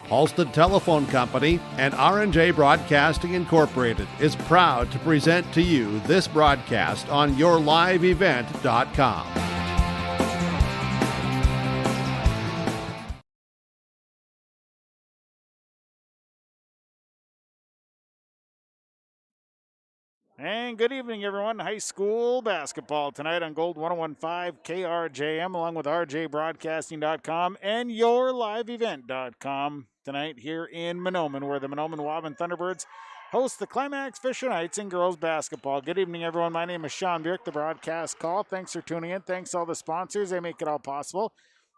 Halstead Telephone Company and R&J Broadcasting Incorporated is proud to present to you this broadcast on yourliveevent.com. And good evening, everyone. High school basketball tonight on Gold 1015 KRJM, along with rjbroadcasting.com and yourliveevent.com. Tonight here in Mahnomen, where the Mahnomen Waubun Thunderbirds host the Climax Fisher Knights in girls basketball. Good evening, everyone. My name is Sean Bjork, the broadcast call. Thanks for tuning in. Thanks to all the sponsors. They make it all possible.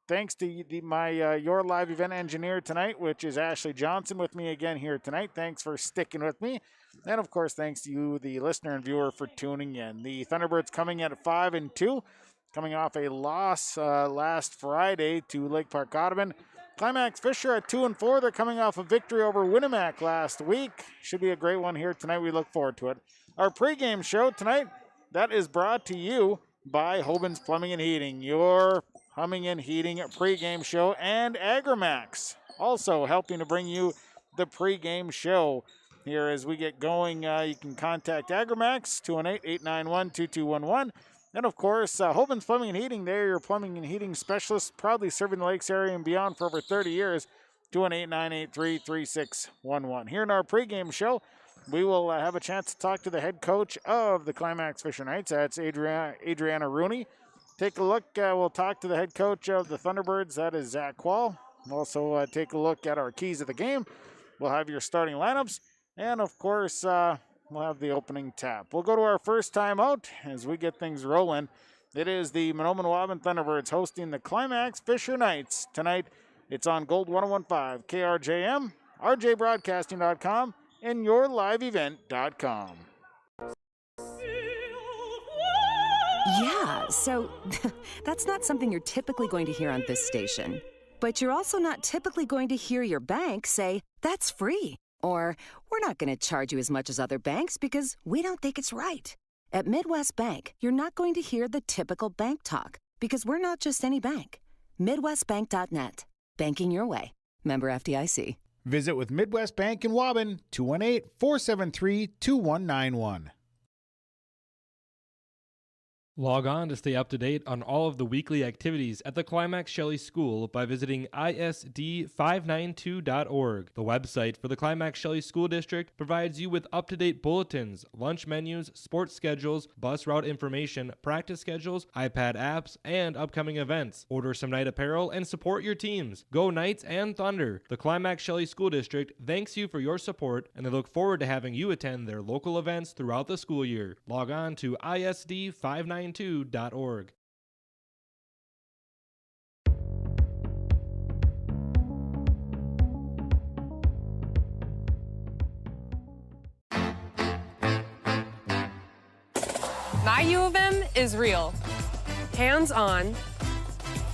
Thanks to my Your Live Event engineer tonight, which is Ashley Johnson, with me again here tonight. Thanks for sticking with me. And, of course, thanks to you, the listener and viewer, for tuning in. The Thunderbirds coming in at 5-2, coming off a loss last Friday to Lake Park Audubon. Climax Fisher at 2-4. They're coming off a victory over Winnemac last week. Should be a great one here tonight. We look forward to it. Our pregame show tonight, that is brought to you by Hoban's Plumbing and Heating, your Humming and Heating pregame show, and Agrimax, also helping to bring you the pregame show. Here as we get going, you can contact Agrimax, 218-891-2211. And, of course, Hoban's Plumbing and Heating, they're your plumbing and heating specialists, proudly serving the Lakes area and beyond for over 30 years, 218-983-3611. Here in our pregame show, we will have a chance to talk to the head coach of the Climax Fisher Knights. That's Adriana Rooney. Take a look. We'll talk to the head coach of the Thunderbirds. That is Zach Quall. We'll also take a look at our keys of the game. We'll have your starting lineups. And, of course, we'll have the opening tap. We'll go to our first time out as we get things rolling. It is the Mahnomen Waubun Thunderbirds hosting the Climax Fisher Knights. Tonight, it's on Gold 1015 KRJM, rjbroadcasting.com, and yourliveevent.com. Yeah, so that's not something you're typically going to hear on this station. But you're also not typically going to hear your bank say, that's free. Or, we're not going to charge you as much as other banks because we don't think it's right. At Midwest Bank, you're not going to hear the typical bank talk because we're not just any bank. MidwestBank.net. Banking your way. Member FDIC. Visit with Midwest Bank in Waubun, 218-473-2191. Log on to stay up to date on all of the weekly activities at the Climax Shelley School by visiting isd592.org. The website for the Climax Shelley School District provides you with up-to-date bulletins, lunch menus, sports schedules, bus route information, practice schedules, iPad apps, and upcoming events. Order some night apparel and support your teams. Go Knights and Thunder. The Climax Shelley School District thanks you for your support, and they look forward to having you attend their local events throughout the school year. Log on to isd592.org. My U of M is real, hands-on,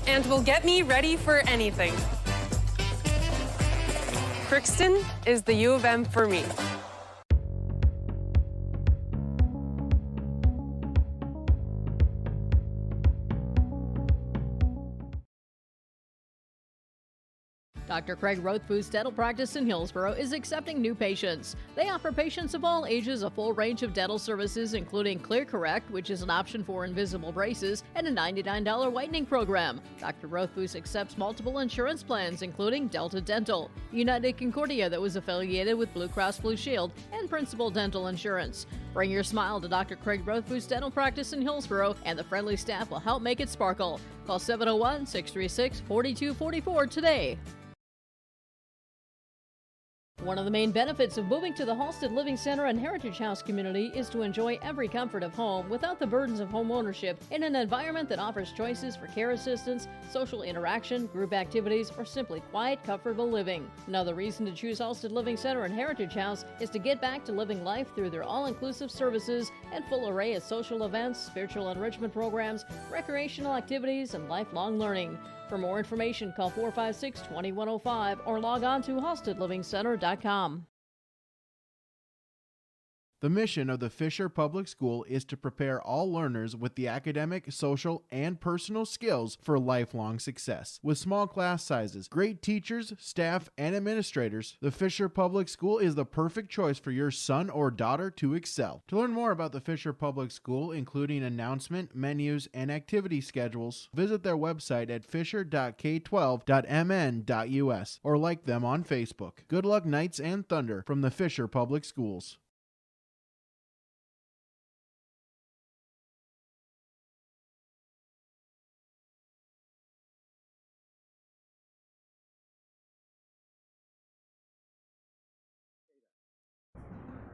and will get me ready for anything. Crookston is the U of M for me. Dr. Craig Rothfuss Dental Practice in Hillsborough is accepting new patients. They offer patients of all ages a full range of dental services, including Clear Correct, which is an option for invisible braces, and a $99 whitening program. Dr. Rothfuss accepts multiple insurance plans, including Delta Dental, United Concordia that was affiliated with Blue Cross Blue Shield, and Principal Dental Insurance. Bring your smile to Dr. Craig Rothfuss Dental Practice in Hillsborough, and the friendly staff will help make it sparkle. Call 701-636-4244 today. One of the main benefits of moving to the Halstead Living Center and Heritage House community is to enjoy every comfort of home without the burdens of home ownership in an environment that offers choices for care assistance, social interaction, group activities, or simply quiet, comfortable living. Another reason to choose Halstead Living Center and Heritage House is to get back to living life through their all-inclusive services and full array of social events, spiritual enrichment programs, recreational activities, and lifelong learning. For more information, call 456-2105 or log on to halsteadlivingcenter.com. The mission of the Fisher Public School is to prepare all learners with the academic, social, and personal skills for lifelong success. With small class sizes, great teachers, staff, and administrators, the Fisher Public School is the perfect choice for your son or daughter to excel. To learn more about the Fisher Public School, including announcement, menus, and activity schedules, visit their website at fisher.k12.mn.us or like them on Facebook. Good luck, Knights and Thunder, from the Fisher Public Schools.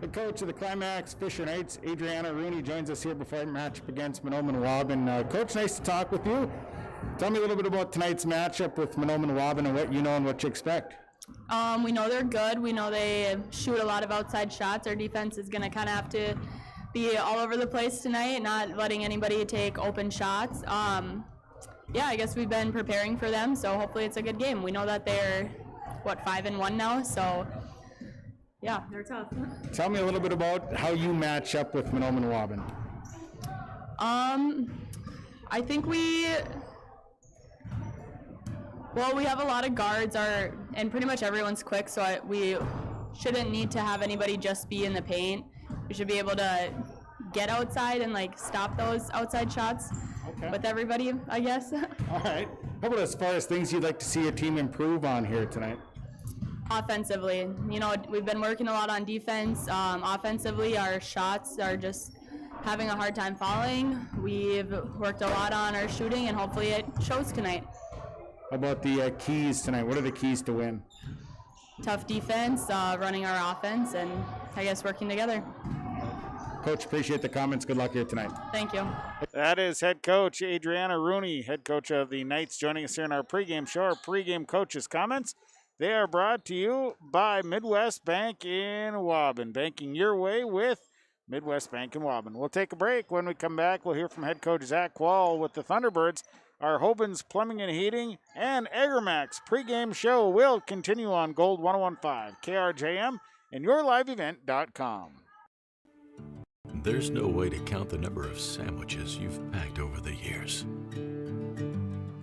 The coach of the Climax Fisher Knights, Adriana Rooney, joins us here before our matchup against Mahnomen Waubun. Coach, nice to talk with you. Tell me a little bit about tonight's matchup with Mahnomen Waubun and what you know and what you expect. We know they're good. We know they shoot a lot of outside shots. Our defense is going to kind of have to be all over the place tonight, not letting anybody take open shots. Yeah, I guess we've been preparing for them, so hopefully it's a good game. We know that they're, 5-1 now, so yeah, they're tough. Tell me a little bit about how you match up with Mahnomen Waubun. I think we have a lot of guards, and pretty much everyone's quick, so we shouldn't need to have anybody just be in the paint. We should be able to get outside and stop those outside shots with everybody, I guess. All right. How about as far as things you'd like to see your team improve on here tonight? Offensively, we've been working a lot on defense. Offensively, our shots are just having a hard time falling. We've worked a lot on our shooting, and hopefully it shows tonight. How about the keys tonight? What are the keys to win? Tough defense, running our offense, and I guess working together. Coach, appreciate the comments. Good luck here tonight. Thank you. That is head coach Adriana Rooney, head coach of the Knights, joining us here in our pregame show. Our pregame coaches' comments. They are brought to you by Midwest Bank in Waubun, banking your way with Midwest Bank in Waubun. We'll take a break. When we come back, we'll hear from head coach Zach Quall with the Thunderbirds. Our Hoban's Plumbing and Heating and Agramax pregame show will continue on Gold 1015, KRJM, and yourliveevent.com. There's no way to count the number of sandwiches you've packed over the years.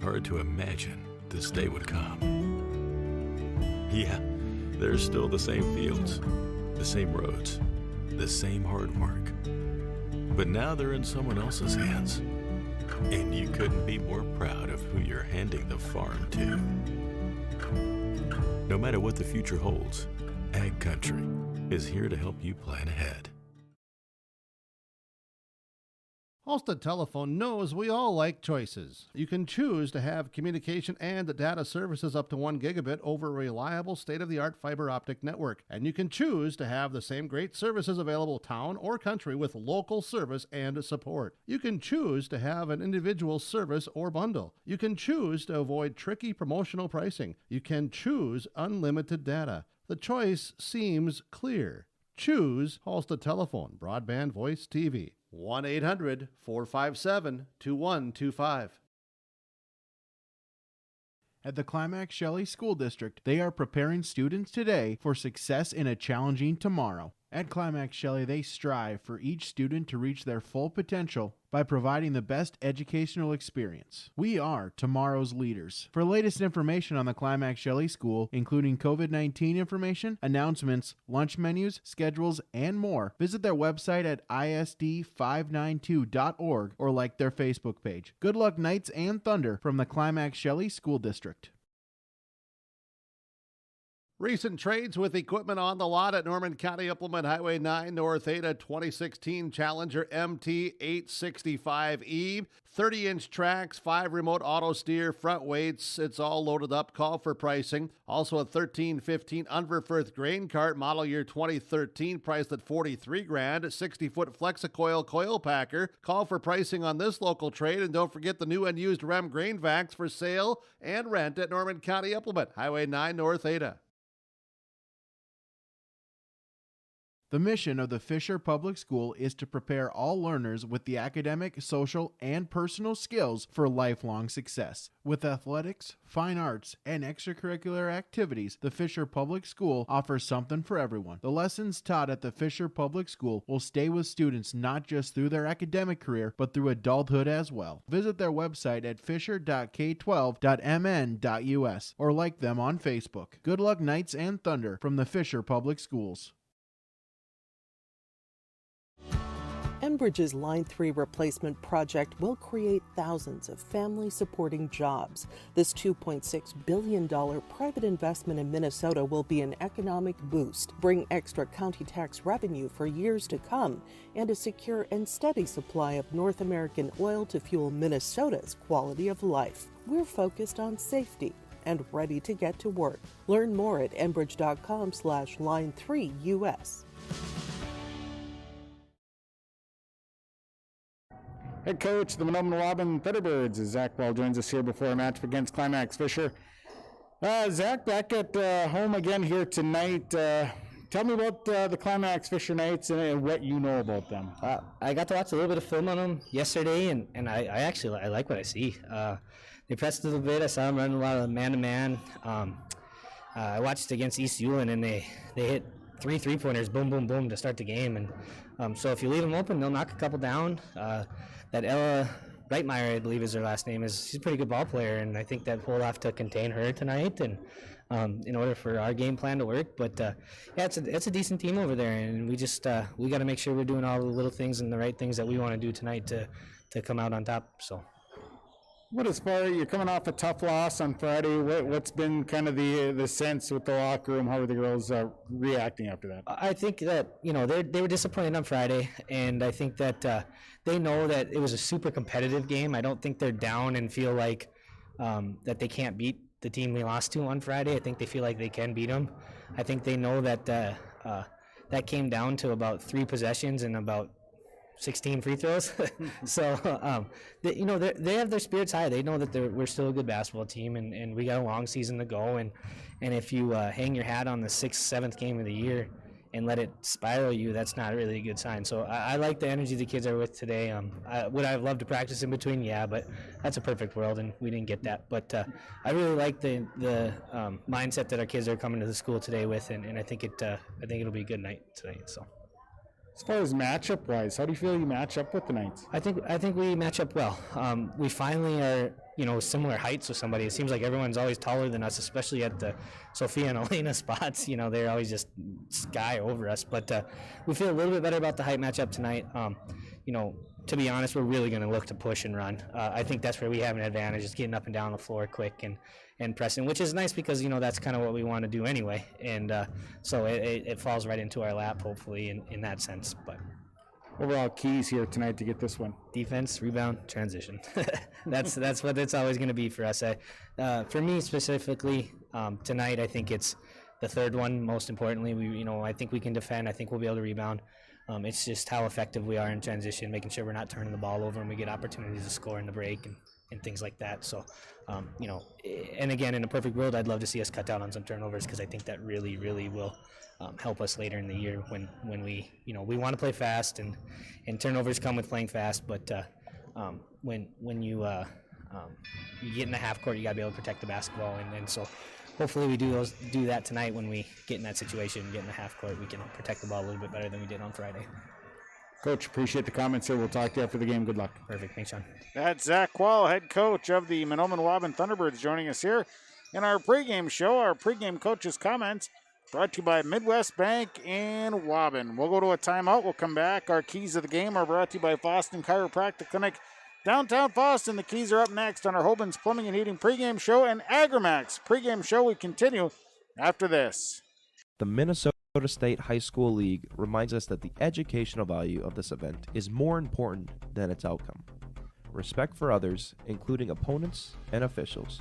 Hard to imagine this day would come. Yeah, there's still the same fields, the same roads, the same hard work. But now they're in someone else's hands. And you couldn't be more proud of who you're handing the farm to. No matter what the future holds, Ag Country is here to help you plan ahead. Halstead Telephone knows we all like choices. You can choose to have communication and data services up to 1 gigabit over a reliable state-of-the-art fiber optic network. And you can choose to have the same great services available town or country with local service and support. You can choose to have an individual service or bundle. You can choose to avoid tricky promotional pricing. You can choose unlimited data. The choice seems clear. Choose Halstead Telephone, broadband voice TV. 1-800-457-2125. At the Climax Shelley School District, they are preparing students today for success in a challenging tomorrow. At Climax Shelley, they strive for each student to reach their full potential by providing the best educational experience. We are tomorrow's leaders. For latest information on the Climax Shelley School, including COVID-19 information, announcements, lunch menus, schedules, and more, visit their website at isd592.org or like their Facebook page. Good luck, Knights and Thunder, from the Climax Shelley School District. Recent trades with equipment on the lot at Norman County Implement Highway 9 North Ada 2016 Challenger MT 865E. 30-inch tracks, 5 remote auto steer, front weights. It's all loaded up. Call for pricing. Also a 1315 Unverfirth grain cart, model year 2013, priced at $43,000. 60-foot Flexicoil coil packer. Call for pricing on this local trade. And don't forget the new and used REM grain vacs for sale and rent at Norman County Implement Highway 9 North Ada. The mission of the Fisher Public School is to prepare all learners with the academic, social, and personal skills for lifelong success. With athletics, fine arts, and extracurricular activities, the Fisher Public School offers something for everyone. The lessons taught at the Fisher Public School will stay with students not just through their academic career, but through adulthood as well. Visit their website at fisher.k12.mn.us or like them on Facebook. Good luck, Knights and Thunder, from the Fisher Public Schools. Enbridge's Line 3 replacement project will create thousands of family-supporting jobs. This $2.6 billion private investment in Minnesota will be an economic boost, bring extra county tax revenue for years to come, and a secure and steady supply of North American oil to fuel Minnesota's quality of life. We're focused on safety and ready to get to work. Learn more at enbridge.com/line3us. Head coach of the Mahnomen Waubun Thunderbirds, Zach Wall, joins us here before a match against Climax Fisher. Zach, back at home again here tonight. Tell me about the Climax Fisher Knights and what you know about them. I got to watch a little bit of film on them yesterday, and I actually like what I see. They pressed a little bit. I saw them running a lot of man-to-man. I watched against East Ulen, and they hit 3 3-pointers, boom, boom, boom, to start the game. And so if you leave them open, they'll knock a couple down. That Ella Reitmeyer, I believe is her last name, she's a pretty good ball player, and I think that we'll have to contain her tonight and in order for our game plan to work. But yeah, it's a decent team over there, and we just we got to make sure we're doing all the little things and the right things that we want to do tonight to come out on top. So. What as far as you're coming off a tough loss on Friday, what's been kind of the sense with the locker room? How are the girls reacting after that? I think that they were disappointed on Friday, and I think that they know that it was a super competitive game. I don't think they're down and feel like that they can't beat the team we lost to on Friday. I think they feel like they can beat them. I think they know that that came down to about 3 possessions and about 16 free throws. So, they have their spirits high. They know that we're still a good basketball team, and we got a long season to go. And if you hang your hat on the 6th, 7th game of the year and let it spiral you, that's not really a good sign. So I like the energy the kids are with today. Would I have loved to practice in between? Yeah, but that's a perfect world, and we didn't get that. But I really like the mindset that our kids are coming to the school today with, and I think it'll be a good night tonight. So. As far as matchup-wise, how do you feel you match up with the Knights? I think we match up well. We finally are, similar heights with somebody. It seems like everyone's always taller than us, especially at the Sophia and Elena spots. They're always just sky over us. But we feel a little bit better about the height matchup tonight. To be honest, we're really going to look to push and run. I think that's where we have an advantage, is getting up and down the floor quick and pressing, which is nice because, that's kind of what we want to do anyway. And so it falls right into our lap, hopefully, in that sense. But overall keys here tonight to get this one? Defense, rebound, transition. That's what it's always going to be for us. For me specifically, tonight, I think it's the third one most importantly. I think we can defend. I think we'll be able to rebound. It's just how effective we are in transition, making sure we're not turning the ball over and we get opportunities to score in the break and things like that. So, and again, in a perfect world, I'd love to see us cut down on some turnovers, because I think that really, really will help us later in the year when we want to play fast, and turnovers come with playing fast. But when you get in the half court, you got to be able to protect the basketball, and so hopefully we do that tonight. When we get in that situation, get in the half court, we can protect the ball a little bit better than we did on Friday. Coach, appreciate the comments here. We'll talk to you after the game. Good luck. Perfect. Thanks, Sean. That's Zach Quall, head coach of the Mahnomen Waubun Thunderbirds, joining us here in our pregame show. Our pregame coaches' comments brought to you by Midwest Bank and Waubun. We'll go to a timeout. We'll come back. Our keys of the game are brought to you by Foston Chiropractic Clinic, downtown Foston. The keys are up next on our Hoban's Plumbing and Heating pregame show and Agrimax pregame show. We continue after this. The Minnesota State High School League reminds us that the educational value of this event is more important than its outcome. Respect for others, including opponents and officials,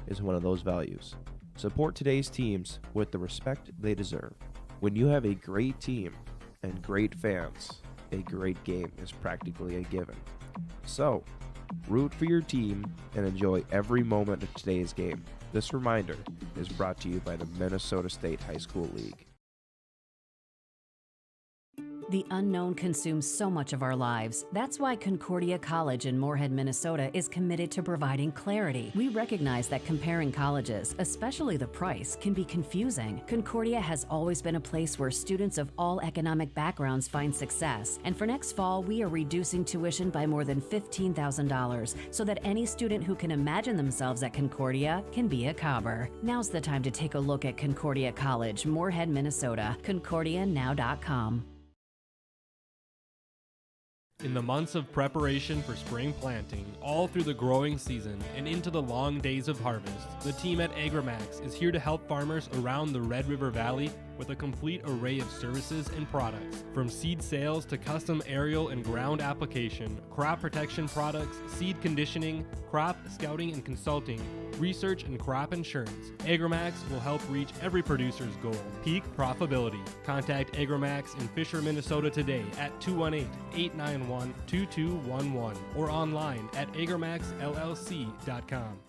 is one of those values. Support today's teams with the respect they deserve. When you have a great team and great fans, a great game is practically a given. So, root for your team and enjoy every moment of today's game. This reminder is brought to you by the Minnesota State High School League. The unknown consumes so much of our lives. That's why Concordia College in Moorhead, Minnesota is committed to providing clarity. We recognize that comparing colleges, especially the price, can be confusing. Concordia has always been a place where students of all economic backgrounds find success. And for next fall, we are reducing tuition by more than $15,000 so that any student who can imagine themselves at Concordia can be a Cobber. Now's the time to take a look at Concordia College, Moorhead, Minnesota. ConcordiaNow.com. In the months of preparation for spring planting, all through the growing season and into the long days of harvest, the team at AgriMax is here to help farmers around the Red River Valley with a complete array of services and products. From seed sales to custom aerial and ground application, crop protection products, seed conditioning, crop scouting and consulting, research and crop insurance, AgriMax will help reach every producer's goal, peak profitability. Contact AgriMax in Fisher, Minnesota today at 218-891-2211 or online at agrimaxllc.com.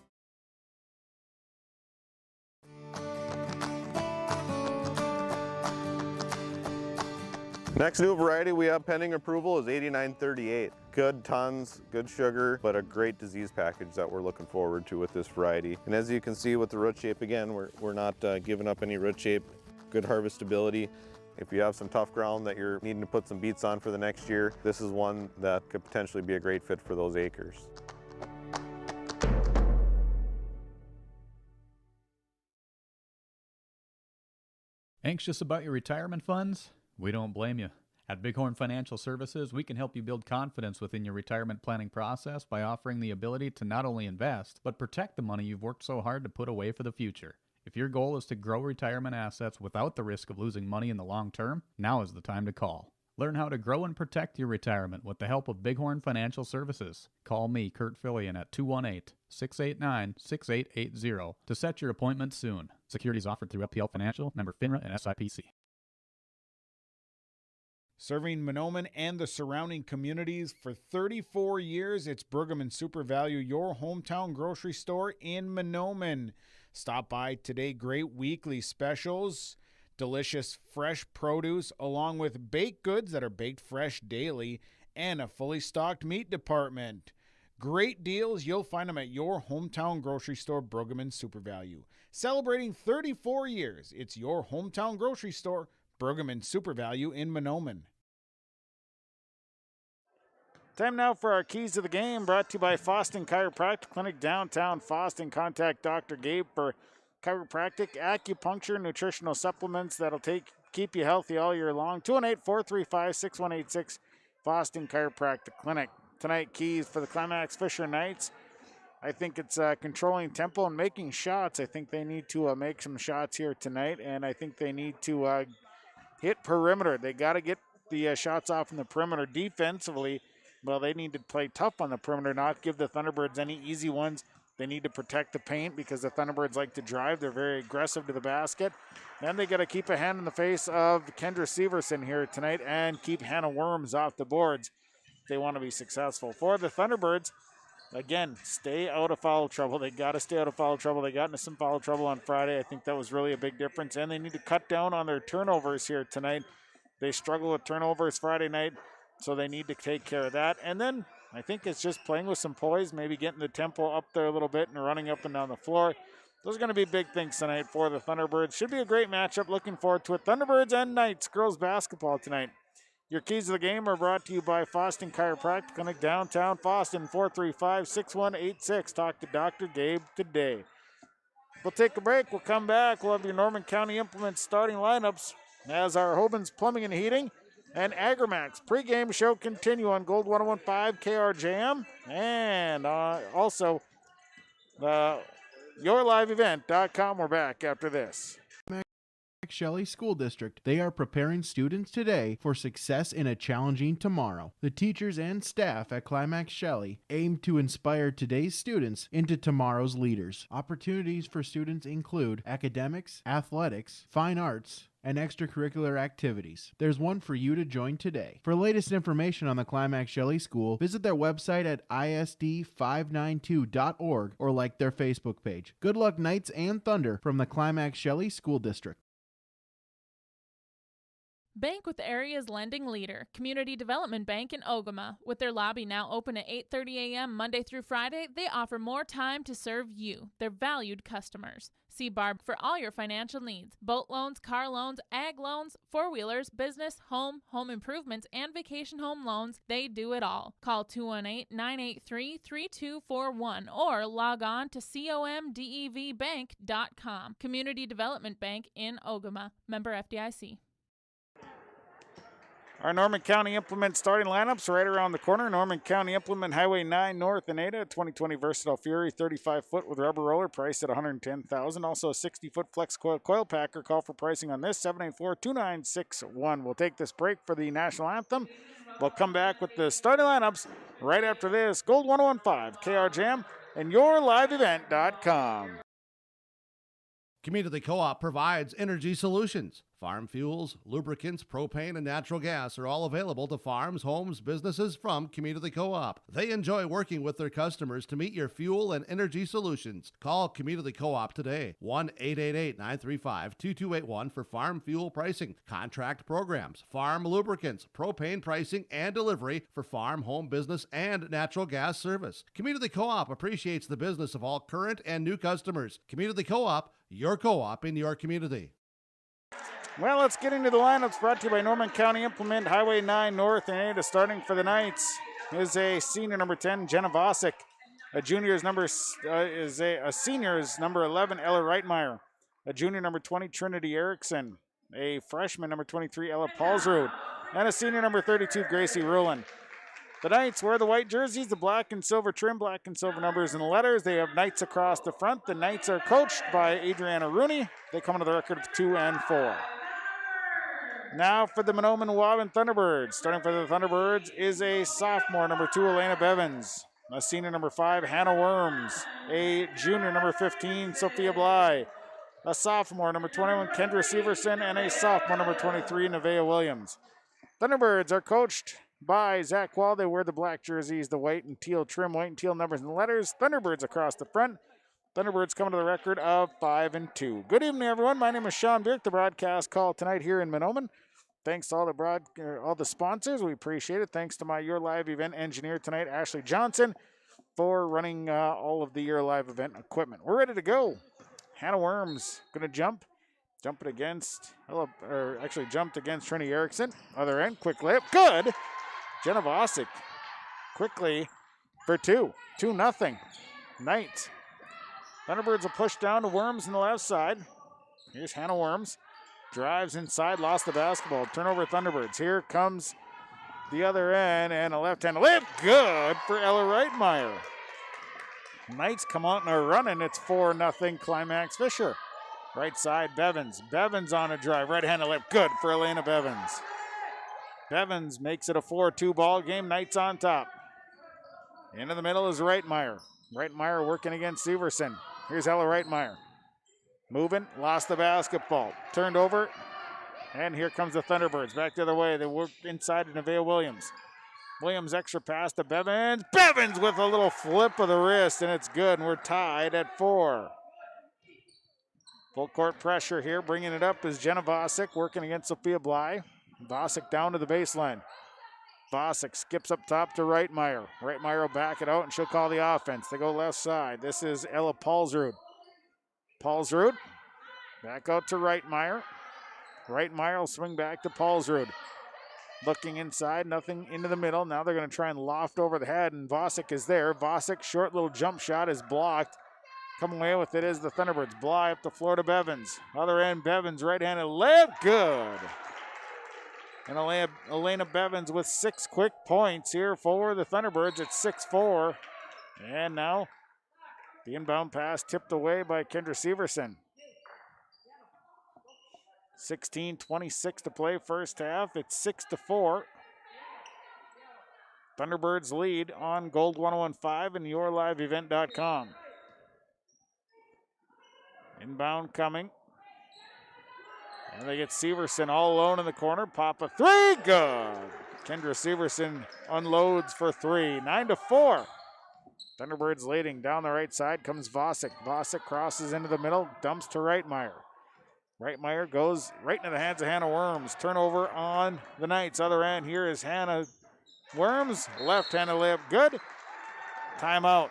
Next new variety we have pending approval is 8938. Good tons, good sugar, but a great disease package that we're looking forward to with this variety. And as you can see with the root shape, again, we're not giving up any root shape, good harvestability. If you have some tough ground that you're needing to put some beets on for the next year, this is one that could potentially be a great fit for those acres. Anxious about your retirement funds? We don't blame you. At Bighorn Financial Services, we can help you build confidence within your retirement planning process by offering the ability to not only invest, but protect the money you've worked so hard to put away for the future. If your goal is to grow retirement assets without the risk of losing money in the long term, now is the time to call. Learn how to grow and protect your retirement with the help of Bighorn Financial Services. Call me, Kurt Fillion, at 218-689-6880 to set your appointment soon. Securities offered through FPL Financial, member FINRA and SIPC. Serving Mahnomen and the surrounding communities for 34 years, it's Brigham and Super Value, your hometown grocery store in Mahnomen. Stop by today. Great weekly specials, delicious fresh produce, along with baked goods that are baked fresh daily, and a fully stocked meat department. Great deals. You'll find them at your hometown grocery store, Brigham and Super Value. Celebrating 34 years, it's your hometown grocery store, Brigham and Super Value in Mahnomen. Time now for our keys to the game, brought to you by Foston Chiropractic Clinic, downtown Foston. Contact Dr. Gabe for chiropractic, acupuncture, nutritional supplements that'll keep you healthy all year long. 218-435-6186, Foston Chiropractic Clinic. Tonight, keys for the Climax Fisher Knights. I think it's controlling tempo and making shots. I think they need to make some shots here tonight, and I think they need to hit perimeter. They got to get the shots off in the perimeter. Defensively, well, they need to play tough on the perimeter, not give the Thunderbirds any easy ones. They need to protect the paint because the Thunderbirds like to drive. They're very aggressive to the basket. And they got to keep a hand in the face of Kendra Severson here tonight and keep Hannah Worms off the boards if they want to be successful. For the Thunderbirds, again, stay out of foul trouble. They got to stay out of foul trouble. They got into some foul trouble on Friday. I think that was really a big difference. And they need to cut down on their turnovers here tonight. They struggle with turnovers Friday night, so they need to take care of that. And then I think it's just playing with some poise, maybe getting the tempo up there a little bit and running up and down the floor. Those are going to be big things tonight for the Thunderbirds. Should be a great matchup. Looking forward to it. Thunderbirds and Knights girls basketball tonight. Your keys to the game are brought to you by Foston Chiropractic Clinic, downtown Foston, 435-6186. Talk to Dr. Gabe today. We'll take a break. We'll come back. We'll have your Norman County Implements starting lineups as our Hoban's Plumbing and Heating and AgriMax pregame show continue on Gold 101.5 KRJM and also yourliveevent.com. We're back after this. Shelley School District. They are preparing students today for success in a challenging tomorrow. The teachers and staff at Climax Shelley aim to inspire today's students into tomorrow's leaders. Opportunities for students include academics, athletics, fine arts, and extracurricular activities. There's one for you to join today. For latest information on the Climax Shelley School, visit their website at isd592.org or like their Facebook page. Good luck, Knights and Thunder, from the Climax Shelley School District. Bank with the area's lending leader, Community Development Bank in Ogama. With their lobby now open at 8:30 a.m. Monday through Friday, they offer more time to serve you, their valued customers. See Barb for all your financial needs. Boat loans, car loans, ag loans, four-wheelers, business, home improvements, and vacation home loans. They do it all. Call 218-983-3241 or log on to comdevbank.com. Community Development Bank in Ogama. Member FDIC. Our Norman County Implement starting lineups right around the corner. Norman County Implement Highway 9 North in Ada, 2020 Versatile Fury, 35-foot with rubber roller, priced at $110,000. Also a 60-foot flex coil packer. Call for pricing on this, 784-2961. We'll take this break for the national anthem. We'll come back with the starting lineups right after this. Gold 1015, KRJM, and yourliveevent.com. Community Co-op provides energy solutions. Farm fuels, lubricants, propane, and natural gas are all available to farms, homes, businesses from Community Co-op. They enjoy working with their customers to meet your fuel and energy solutions. Call Community Co-op today, 1-888-935-2281 for farm fuel pricing, contract programs, farm lubricants, propane pricing, and delivery for farm, home, business, and natural gas service. Community Co-op appreciates the business of all current and new customers. Community Co-op, your co-op in your community. Well, let's get into the lineups brought to you by Norman County Implement Highway 9 North and Ada. Starting for the Knights is a senior number 10, Jenna Vosick. A senior's number 11, Ella Reitmeyer. A junior number 20, Trinity Erickson. A freshman number 23, Ella Paulsrud. And a senior number 32, Gracie Rulin. The Knights wear the white jerseys, the black and silver trim, black and silver numbers and letters. They have Knights across the front. The Knights are coached by Adriana Rooney. They come to the record of 2-4. Now for the Mahnomen Waubun Thunderbirds. Starting for the Thunderbirds is a sophomore, number 2, Elena Bevins. A senior, number 5, Hannah Worms. A junior, number 15, Sophia Bly. A sophomore, number 21, Kendra Severson. And a sophomore, number 23, Nevaeh Williams. Thunderbirds are coached by Zach Wall. They wear the black jerseys, the white and teal trim, white and teal numbers and letters. Thunderbirds across the front. Thunderbirds coming to the record of 5-2. Good evening, everyone. My name is Sean Birk, the broadcast call tonight here in Mahnomen. Thanks to all the sponsors. We appreciate it. Thanks to my Your Live event engineer tonight, Ashley Johnson, for running all of the Your Live event equipment. We're ready to go. Hannah Worms going to jump. Jumped against Trinity Erickson. Other end, quick layup. Good. Jenna Vosick quickly for 2. 2-0. Knights. Thunderbirds will push down to Worms on the left side. Here's Hannah Worms. Drives inside, lost the basketball. Turnover Thunderbirds. Here comes the other end, and a left-hand layup. Good for Ella Reitmeyer. Knights come out and are running. It's 4-0 Climax Fisher. Right side, Bevins. Bevins on a drive. Right-handed layup. Good for Elena Bevins. Bevins makes it a 4-2 ball game. Knights on top. Into the middle is Reitmeyer. Reitmeyer working against Severson. Here's Ella Reitmeyer. Moving, lost the basketball. Turned over, and here comes the Thunderbirds. Back the other way. They work inside to Nevaeh Williams. Williams extra pass to Bevins. Bevins with a little flip of the wrist, and it's good, and we're tied at 4. Full court pressure here. Bringing it up is Jenna Vosick working against Sophia Bly. Vosick down to the baseline. Vosick skips up top to Reitmeyer. Reitmeyer will back it out, and she'll call the offense. They go left side. This is Ella Paulsrud. Paulsrud back out to Reitmeyer. Reitmeyer will swing back to Paulsrud. Looking inside, nothing into the middle. Now they're going to try and loft over the head, and Vosick is there. Vosick, short little jump shot is blocked. Coming away with it is the Thunderbirds. Bly up the floor to Bevins. Other end, Bevins, right-handed layup, good. And Elena Bevins with 6 quick points here for the Thunderbirds. It's 6-4. And now the inbound pass tipped away by Kendra Severson. 16:26 to play first half. It's 6-4. Thunderbirds lead on Gold 1015 and yourliveevent.com. Inbound coming. And they get Severson all alone in the corner. Pop a 3, good. Kendra Severson unloads for 3. 9-4. Thunderbirds leading. Down the right side comes Vosick. Vosick crosses into the middle, dumps to Reitmeyer. Reitmeyer goes right into the hands of Hannah Worms. Turnover on the Knights. Other end, here is Hannah Worms. Left-handed layup, good. Timeout.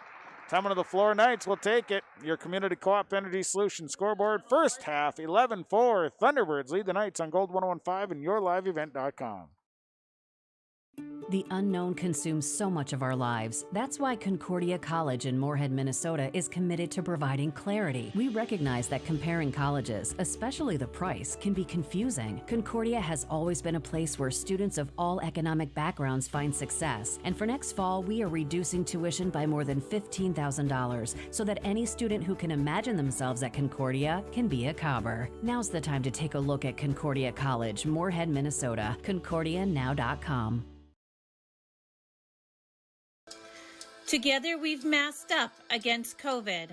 Coming to the floor, Knights will take it. Your Community Co-op Energy Solutions scoreboard. First half, 11-4. Thunderbirds lead the Knights on Gold 1015 and yourliveevent.com. The unknown consumes so much of our lives. That's why Concordia College in Moorhead, Minnesota is committed to providing clarity. We recognize that comparing colleges, especially the price, can be confusing. Concordia has always been a place where students of all economic backgrounds find success. And for next fall, we are reducing tuition by more than $15,000 so that any student who can imagine themselves at Concordia can be a Cobber. Now's the time to take a look at Concordia College, Moorhead, Minnesota. ConcordiaNow.com. Together we've masked up against COVID.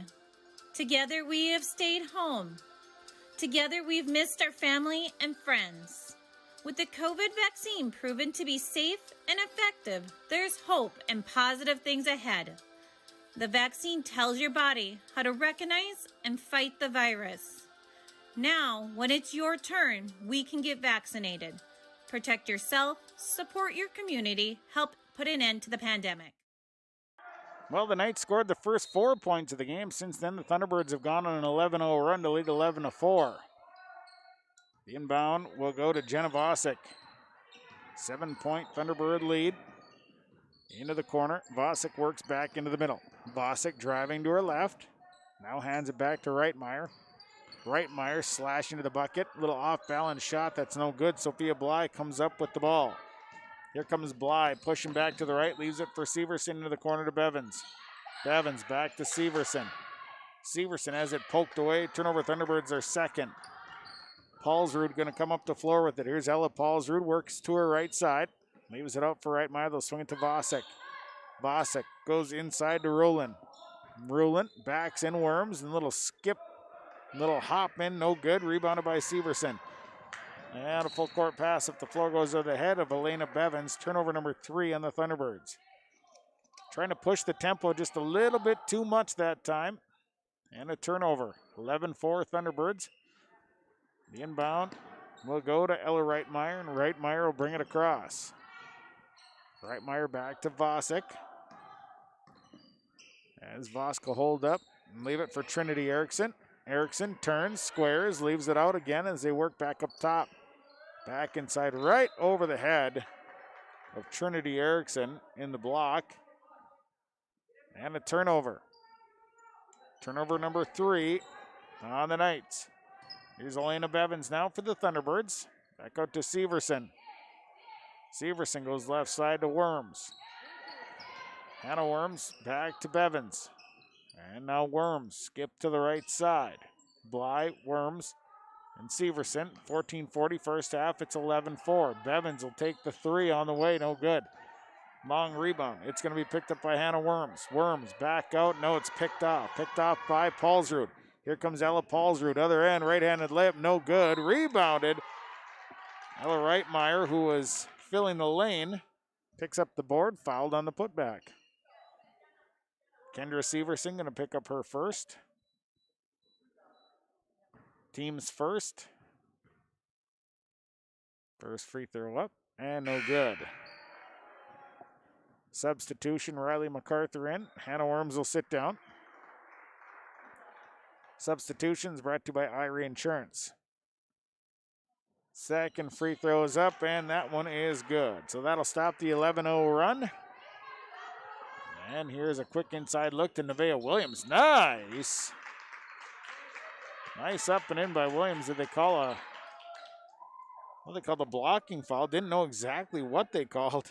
Together we have stayed home. Together we've missed our family and friends. With the COVID vaccine proven to be safe and effective, there's hope and positive things ahead. The vaccine tells your body how to recognize and fight the virus. Now, when it's your turn, we can get vaccinated. Protect yourself, support your community, help put an end to the pandemic. Well, the Knights scored the first 4 points of the game. Since then, the Thunderbirds have gone on an 11-0 run to lead 11-4. The inbound will go to Jenna Vosick. 7-point Thunderbird lead. Into the corner. Vosick works back into the middle. Vosick driving to her left. Now hands it back to Reitmeyer. Reitmeyer slashing to the bucket. Little off-balance shot. That's no good. Sophia Bly comes up with the ball. Here comes Bly, pushing back to the right, leaves it for Severson into the corner to Bevins. Bevins back to Severson. Severson has it poked away. Turnover, Thunderbirds are second. Paulsrud going to come up the floor with it. Here's Ella Paulsrud, works to her right side. Leaves it out for Reitmeyer. They'll swing it to Vosick. Vosick goes inside to Rulin. Rulin backs in Worms, and little skip, little hop in, no good. Rebounded by Severson. And a full court pass if the floor goes to the head of Elena Bevins. Turnover number 3 on the Thunderbirds. Trying to push the tempo just a little bit too much that time. And a turnover. 11-4 Thunderbirds. The inbound will go to Ella Reitmeyer, and Reitmeyer will bring it across. Reitmeyer back to Vosick. As Vosk will hold up and leave it for Trinity Erickson. Erickson turns, squares, leaves it out again as they work back up top. Back inside, right over the head of Trinity Erickson in the block. And a turnover. Turnover number 3 on the Knights. Here's Elena Bevins now for the Thunderbirds. Back out to Severson. Severson goes left side to Worms. Hannah Worms back to Bevins. And now Worms skip to the right side. Bly, Worms, and Severson. 14:40 first half. It's 11-4. Bevins will take the 3 on the way. No good. Long rebound. It's going to be picked up by Hannah Worms. Worms back out. No, it's picked off. Picked off by Paulsrud. Here comes Ella Paulsrud. Other end, right-handed layup. No good. Rebounded. Ella Reitmeyer, who was filling the lane, picks up the board. Fouled on the putback. Kendra Severson going to pick up her first. Team's first. First free throw up, and no good. Substitution, Riley MacArthur in. Hannah Worms will sit down. Substitutions brought to you by Irie Insurance. Second free throw is up, and that one is good. So that'll stop the 11-0 run. And here's a quick inside look to Nevaeh Williams. Nice. Nice up and in by Williams. Did they call what they called a blocking foul? Didn't know exactly what they called.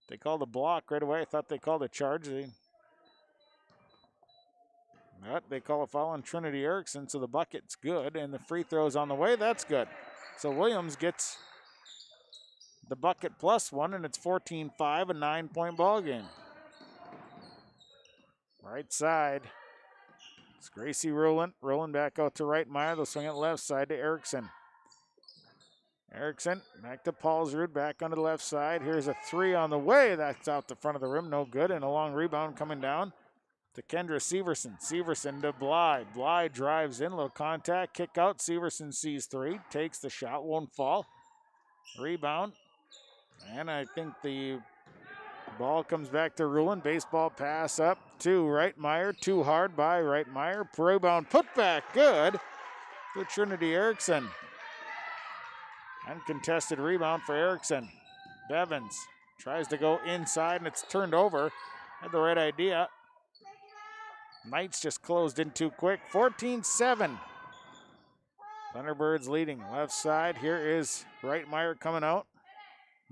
They called a block right away. I thought they called a charge. But they call a foul on Trinity Erickson, so the bucket's good, and the free throw's on the way. That's good. So Williams gets the bucket +1, and it's 14-5, a 9-point ball game. Right side. It's Gracie Rowland. Rowland back out to Reitmeyer. They'll swing it left side to Erickson. Erickson back to Paulsrud. Back on the left side. Here's a 3 on the way. That's out the front of the rim. No good. And a long rebound coming down to Kendra Severson. Severson to Bly. Bly drives in, little contact, kick out. Severson sees three, takes the shot, won't fall. Rebound. And I think the ball comes back to Ruin. Baseball pass up to Reitmeyer. Too hard by Reitmeyer. Rebound put back good to Trinity Erickson. Uncontested rebound for Erickson. Bevins tries to go inside and it's turned over. Had the right idea. Knights just closed in too quick. 14-7. Thunderbirds leading. Left side. Here is Reitmeyer coming out.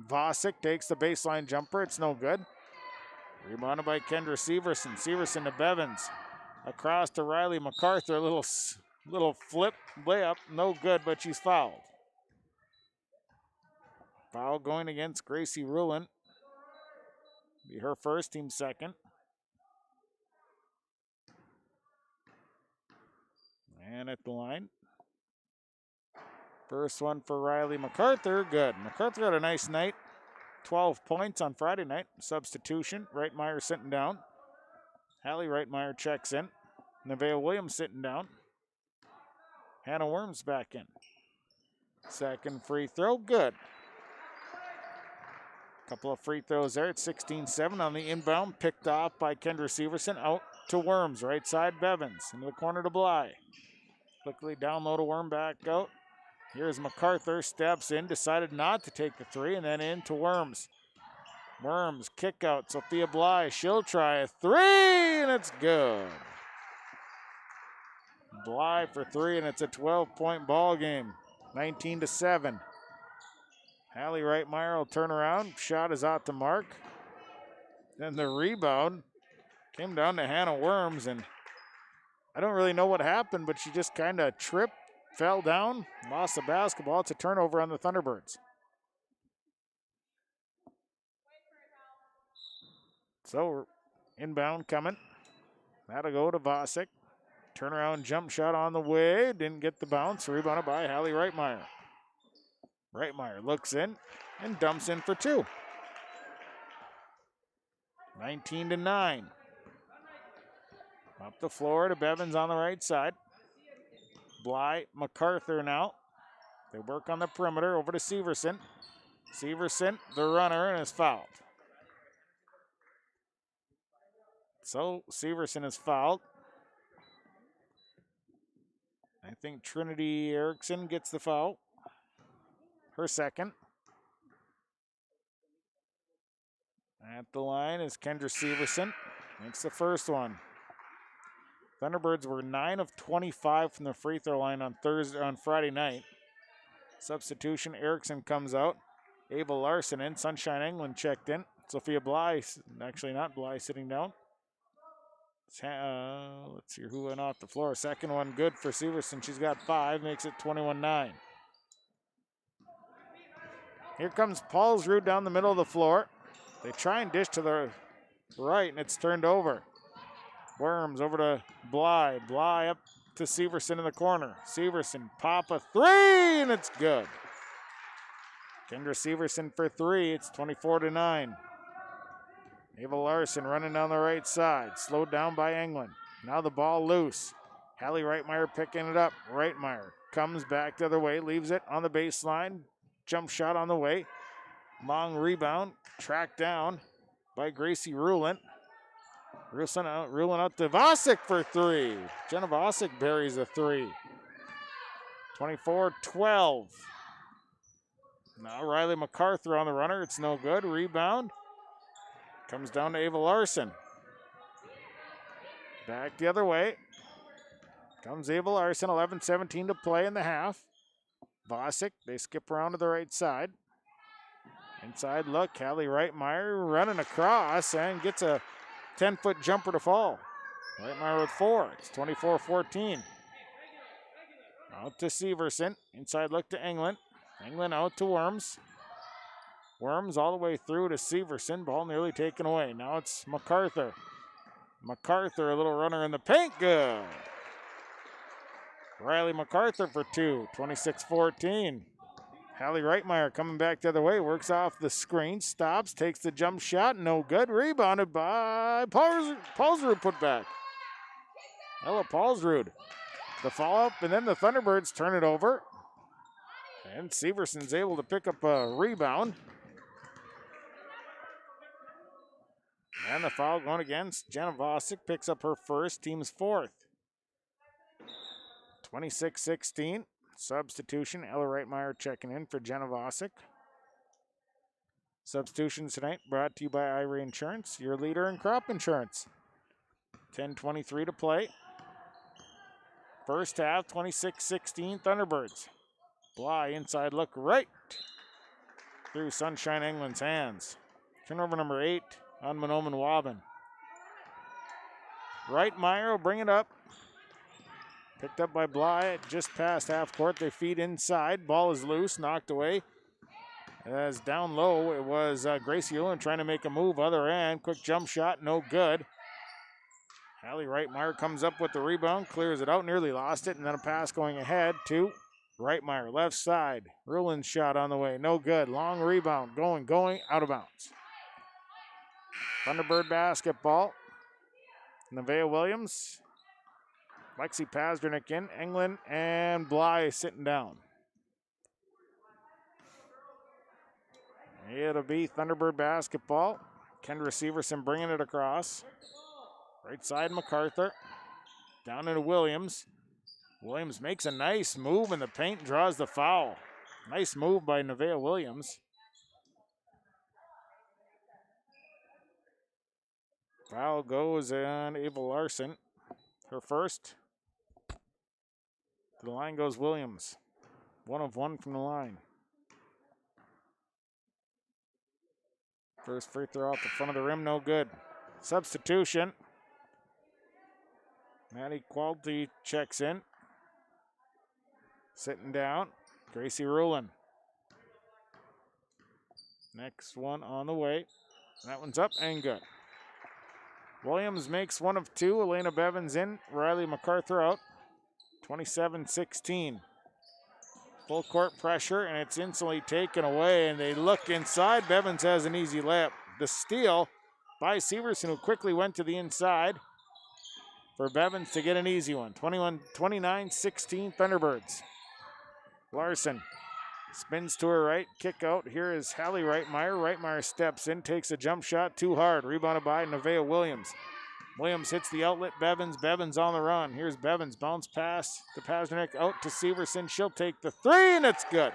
Vosick takes the baseline jumper. It's no good. Rebounded by Kendra Severson. Severson to Bevins. Across to Riley MacArthur. A little flip layup. No good, but she's fouled. Foul going against Gracie Ruin. Be her first, team second. And at the line. First one for Riley MacArthur. Good. MacArthur had a nice night. 12 points on Friday night. Substitution. Reitmeyer sitting down. Hallie Reitmeyer checks in. Nevaeh Williams sitting down. Hannah Worms back in. Second free throw. Good. Couple of free throws there. It's 16-7 on the inbound. Picked off by Kendra Severson. Out to Worms. Right side Bevins. Into the corner to Bly. Quickly down low to Worm. Back out. Here's MacArthur. Steps in. Decided not to take the three. And then in to Worms. Worms. Kick out. Sophia Bly. She'll try a three. And it's good. Bly for three. And it's a 12-point ball game. 19-7. Hallie Reitmeyer will turn around. Shot is out to mark. Then the rebound came down to Hannah Worms, and I don't really know what happened, but she just kind of tripped, fell down, lost the basketball. It's a turnover on the Thunderbirds. So inbound coming. That'll go to Vosick. Turnaround jump shot on the way. Didn't get the bounce. Rebounded by Hallie Reitmeyer. Reitmeyer looks in and dumps in for two. 19-9. Up the floor to Bevins on the right side. Bly, MacArthur now. They work on the perimeter over to Severson. Severson, the runner, and is fouled. So Severson is fouled. I think Trinity Erickson gets the foul. Her second. At the line is Kendra Severson. Makes the first one. Thunderbirds were 9 of 25 from the free throw line on Friday night. Substitution, Erickson comes out. Ava Larson in. Sunshine England checked in. Sophia Bly, actually not Bly, sitting down. Let's see who went off the floor. Second one good for Severson. She's got 5, makes it 21-9. Here comes Paulsrud down the middle of the floor. They try and dish to the right, and it's turned over. Worms over to Bly. Bly up to Severson in the corner. Severson pop a three, and it's good. Kendra Severson for three. It's 24-9. Ava Larson running down the right side. Slowed down by England. Now the ball loose. Hallie Reitmeyer picking it up. Reitmeyer comes back the other way, leaves it on the baseline. Jump shot on the way. Long rebound. Tracked down by Gracie Ruin. Ruin out to Vosick for three. Jenna Vosick buries a three. 24-12. Now Riley MacArthur on the runner. It's no good. Rebound. Comes down to Ava Larson. Back the other way. Comes Ava Larson. 11-17 to play in the half. Vosick, they skip around to the right side. Inside look, Hallie Reitmeyer running across and gets a 10-foot jumper to fall. Reitmeyer with 4. It's 24-14. Out to Severson. Inside look to England. England out to Worms. Worms all the way through to Severson. Ball nearly taken away. Now it's MacArthur. MacArthur, a little runner in the paint. Good. Riley MacArthur for 2. 26-14. Hallie Reitmeyer coming back the other way, works off the screen, stops, takes the jump shot, no good. Rebounded by Paulsrud, put back. Ella Paulsrud. The follow-up, and then the Thunderbirds turn it over. And Severson's able to pick up a rebound. And the foul going against Jenna Vosick, picks up her first, team's fourth. 26-16. Substitution, Ella Reitmeyer checking in for Jenna Vosick. Substitutions tonight brought to you by Irie Insurance, your leader in crop insurance. 10:23 to play. First half, 26-16 Thunderbirds. Bly inside look right through Sunshine England's hands. Turnover number 8 on Mahnomen Waubun. Reitmeyer will bring it up. Picked up by Bly just past half court. They feed inside. Ball is loose, knocked away. As down low, it was Gracie Ullin trying to make a move. Other end, quick jump shot, no good. Hallie Reitmeyer comes up with the rebound, clears it out, nearly lost it, and then a pass going ahead to Reitmeyer, left side. Ullin's shot on the way, no good. Long rebound, going, out of bounds. Thunderbird basketball. Nevaeh Williams. Lexi Pazdernick in, England, and Bly sitting down. It'll be Thunderbird basketball. Kendra Severson bringing it across. Right side MacArthur. Down into Williams. Williams makes a nice move in the paint and draws the foul. Nice move by Nevaeh Williams. Foul goes on Ava Larson. Her first. To the line goes Williams. 1 of 1 from the line. First free throw off the front of the rim, no good. Substitution. Maddie Quality checks in. Sitting down, Gracie Rulin. Next one on the way. That one's up and good. Williams makes 1 of 2. Elena Bevins in. Riley MacArthur out. 27-16. Full court pressure, and it's instantly taken away, and they look inside. Bevins has an easy layup. The steal by Severson, who quickly went to the inside for Bevins to get an easy one. 29-16 Thunderbirds. Larson spins to her right, kick out. Here is Hallie Reitmeyer. Reitmeyer steps in, takes a jump shot, too hard. Rebounded by Nevaeh Williams. Williams hits the outlet, Bevins on the run. Here's Bevins, bounce pass to Pazdernick, out to Severson. She'll take the 3, and it's good.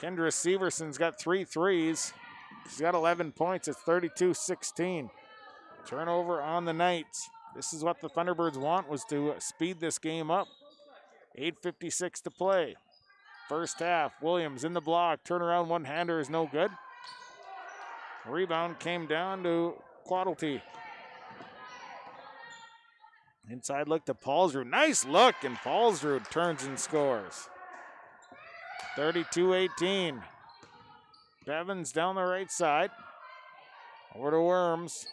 Kendra Severson's got 3 threes. She's got 11 points. It's 32-16. Turnover on the Knights. This is what the Thunderbirds want, was to speed this game up. 8:56 to play. First half, Williams in the block. Turnaround one-hander is no good. Rebound came down to Quaddlety. Inside look to Paulsrud. Nice look, and Paulsrud turns and scores. 32-18. Bevins down the right side. Over to Worms.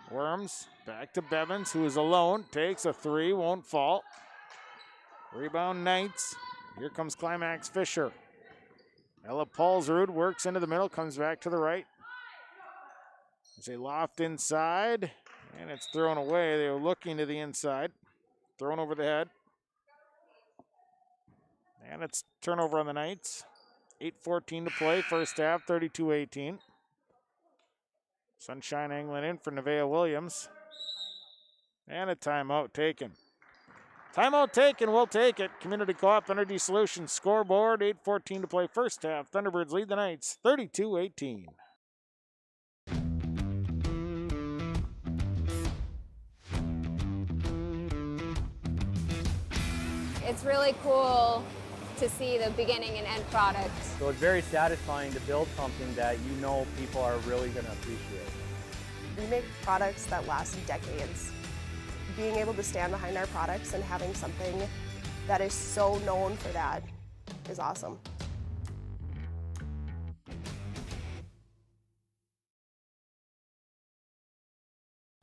Worms back to Bevins, who is alone. Takes a 3, won't fall. Rebound Knights. Here comes Climax Fisher. Ella Paulsrud works into the middle, comes back to the right. It's a loft inside, and it's thrown away. They were looking to the inside. Thrown over the head. And it's turnover on the Knights. 8:14 to play, first half, 32-18. Sunshine England in for Nevaeh Williams. And a timeout taken. Timeout taken, we'll take it. Community Co-op Energy Solutions scoreboard, 8:14 to play, first half. Thunderbirds lead the Knights, 32-18. It's really cool to see the beginning and end product. So it's very satisfying to build something that you know people are really going to appreciate. We make products that last decades. Being able to stand behind our products and having something that is so known for that is awesome.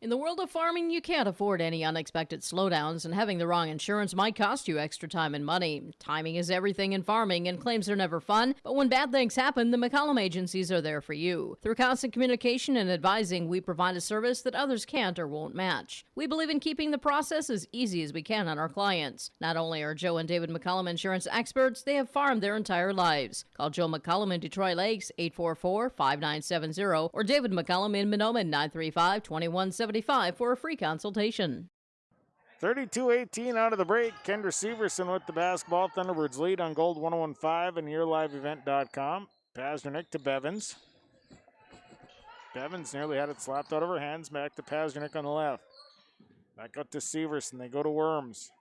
In the world of farming, you can't afford any unexpected slowdowns, and having the wrong insurance might cost you extra time and money. Timing is everything in farming, and claims are never fun, but when bad things happen, the McCollum agencies are there for you. Through constant communication and advising, we provide a service that others can't or won't match. We believe in keeping the process as easy as we can on our clients. Not only are Joe and David McCollum insurance experts, they have farmed their entire lives. Call Joe McCollum in Detroit Lakes, 844-5970, or David McCollum in Mahnomen, 935-2175 for a free consultation. 32-18 out of the break. Kendra Severson with the basketball. Thunderbirds lead on Gold 101.5 and yourliveevent.com. Pazdernick to Bevins. Bevins nearly had it slapped out of her hands. Back to Pazdernick on the left. Back up to Severson. They go to Worms.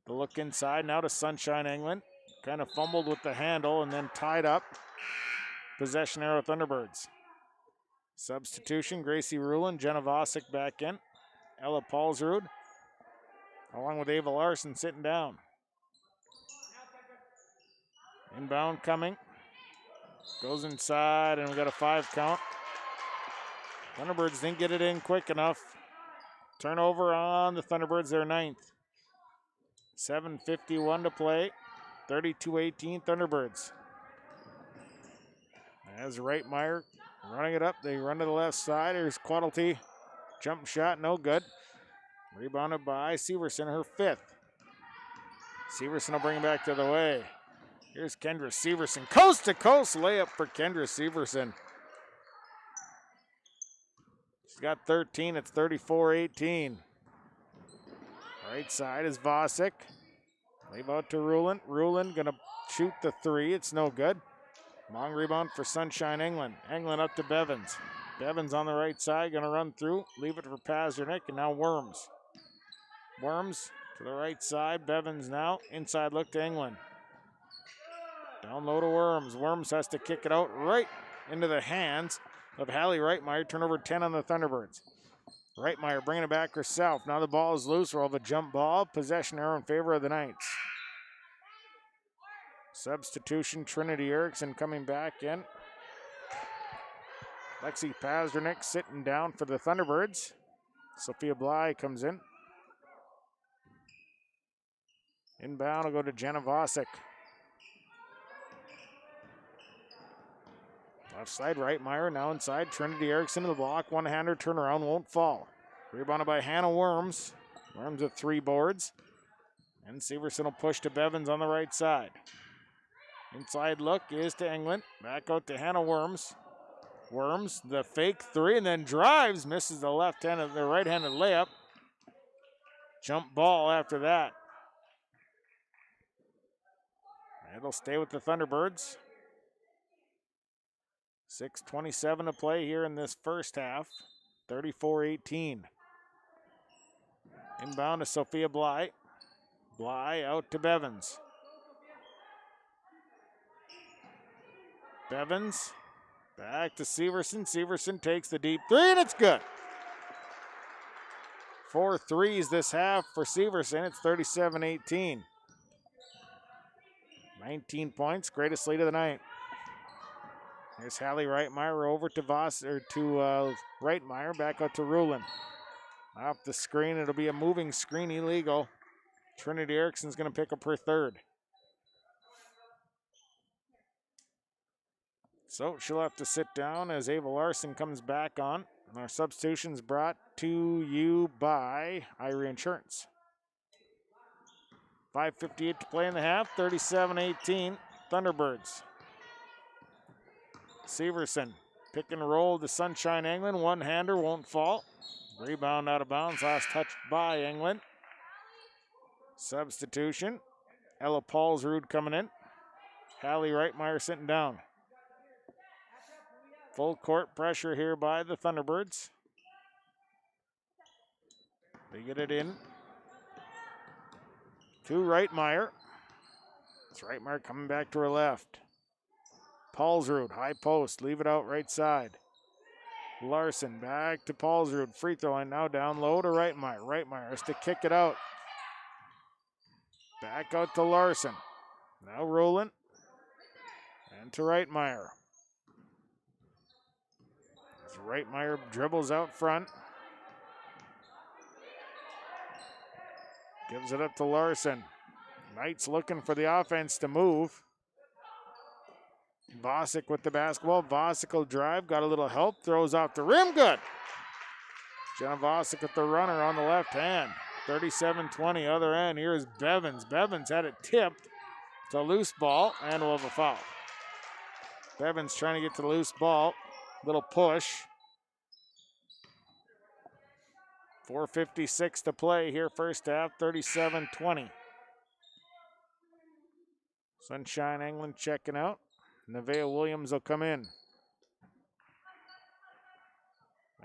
The look inside now to Sunshine England. Kind of fumbled with the handle and then tied up. Possession arrow Thunderbirds. Substitution, Gracie Rulin, Jenna Vosick back in. Ella Paulsrud, along with Ava Larson sitting down. Inbound coming. Goes inside, and we got a 5 count. Thunderbirds didn't get it in quick enough. Turnover on the Thunderbirds, their 9th. 7:51 to play. 32-18 Thunderbirds. As Reitmeyer running it up, they run to the left side. Here's Quaddlety. Jump shot, no good. Rebounded by Severson, her 5th. Severson will bring it back to the way. Here's Kendra Severson. Coast to coast layup for Kendra Severson. She's got 13. It's 34-18. Right side is Vosick. Leave out to Rulin. Rulin gonna shoot the 3. It's no good. Long rebound for Sunshine England. England up to Bevins. Bevins on the right side, gonna run through. Leave it for Pazdernick, and now Worms. Worms to the right side. Bevins now. Inside look to England. Down low to Worms. Worms has to kick it out right into the hands of Hallie Reitmeyer. Turnover 10 on the Thunderbirds. Reitmeyer bringing it back herself. Now the ball is loose. We'll have a jump ball. Possession arrow in favor of the Knights. Substitution, Trinity Erickson coming back in. Lexi Pazdernick sitting down for the Thunderbirds. Sophia Bly comes in. Inbound will go to Jenna Vosick. Left side, Reitmeyer now inside. Trinity Erickson to the block. One-hander turnaround won't fall. Rebounded by Hannah Worms. Worms with 3 boards. And Severson will push to Bevins on the right side. Inside look is to England. Back out to Hannah Worms. Worms, the fake 3, and then drives. Misses the right-handed layup. Jump ball after that. It'll stay with the Thunderbirds. 6:27 to play here in this first half. 34-18. Inbound to Sophia Bly. Bly out to Bevins. Bevins back to Severson. Severson takes the deep 3, and it's good. 4 threes this half for Severson. It's 37-18. 19 points, greatest lead of the night. Here's Hallie Reitmeyer over to Reitmeyer, back out to Rulin. Off the screen, it'll be a moving screen, illegal. Trinity Erickson's going to pick up her 3rd. So she'll have to sit down as Ava Larson comes back on. And our substitution's brought to you by Irie Insurance. 5:58 to play in the half, 37-18, Thunderbirds. Severson, pick and roll to Sunshine England. One-hander won't fall. Rebound out of bounds, last touched by England. Substitution, Ella Paulsrud coming in. Hallie Reitmeyer sitting down. Full court pressure here by the Thunderbirds. They get it in to Reitmeyer. It's Reitmeyer coming back to her left. Paulsrud, high post, leave it out right side. Larson back to Paulsrud. Free throw line now down low to Reitmeyer. Reitmeyer has to kick it out. Back out to Larson. Now Rowland. And to Reitmeyer. As Reitmeyer dribbles out front. Gives it up to Larson. Knights looking for the offense to move. Vosick with the basketball. Vosick will drive. Got a little help. Throws off the rim. Good. Jenna Vosick with the runner on the left hand. 37-20 other end. Here's Bevins. Bevins had it tipped. It's a loose ball and we'll have a foul. Bevins trying to get to the loose ball. Little push. 4:56 to play here first half. 37-20. Sunshine England checking out. Nevaeh Williams will come in.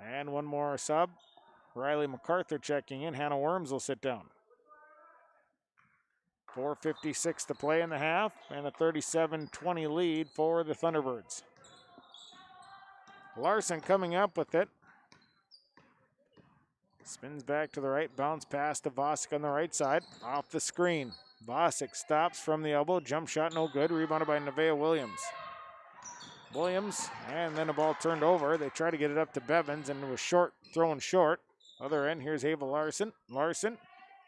And one more sub. Riley MacArthur checking in. Hannah Worms will sit down. 4:56 to play in the half, and a 37-20 lead for the Thunderbirds. Larson coming up with it. Spins back to the right, bounce pass to Vosick on the right side. Off the screen. Vosick stops from the elbow. Jump shot no good. Rebounded by Nevaeh Williams. Williams, and then the ball turned over. They try to get it up to Bevins, and it was short, thrown short. Other end, here's Ava Larson. Larson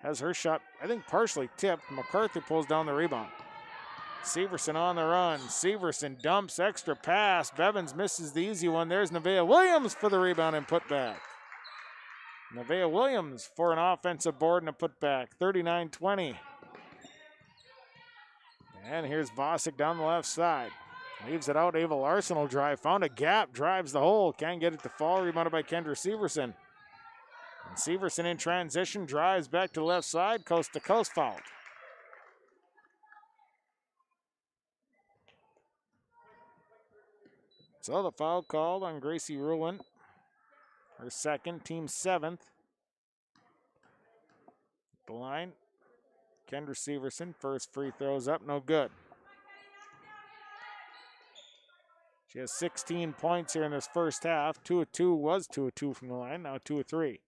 has her shot, I think, partially tipped. MacArthur pulls down the rebound. Severson on the run. Severson dumps, extra pass. Bevins misses the easy one. There's Nevaeh Williams for the rebound and putback. Nevaeh Williams for an offensive board and a putback. 39-20. And here's Vosick down the left side. Leaves it out. Ava Larson will drive. Found a gap. Drives the hole. Can't get it to fall. Rebounded by Kendra Severson. And Severson in transition. Drives back to the left side. Coast to coast fouled. So the foul called on Gracie Ruhlin. Her second. Team seventh. The line. Kendra Severson. First free throws up. No good. She has 16 points here in this first half. 2 of 2 was 2 of 2 from the line. Now 2 of 3.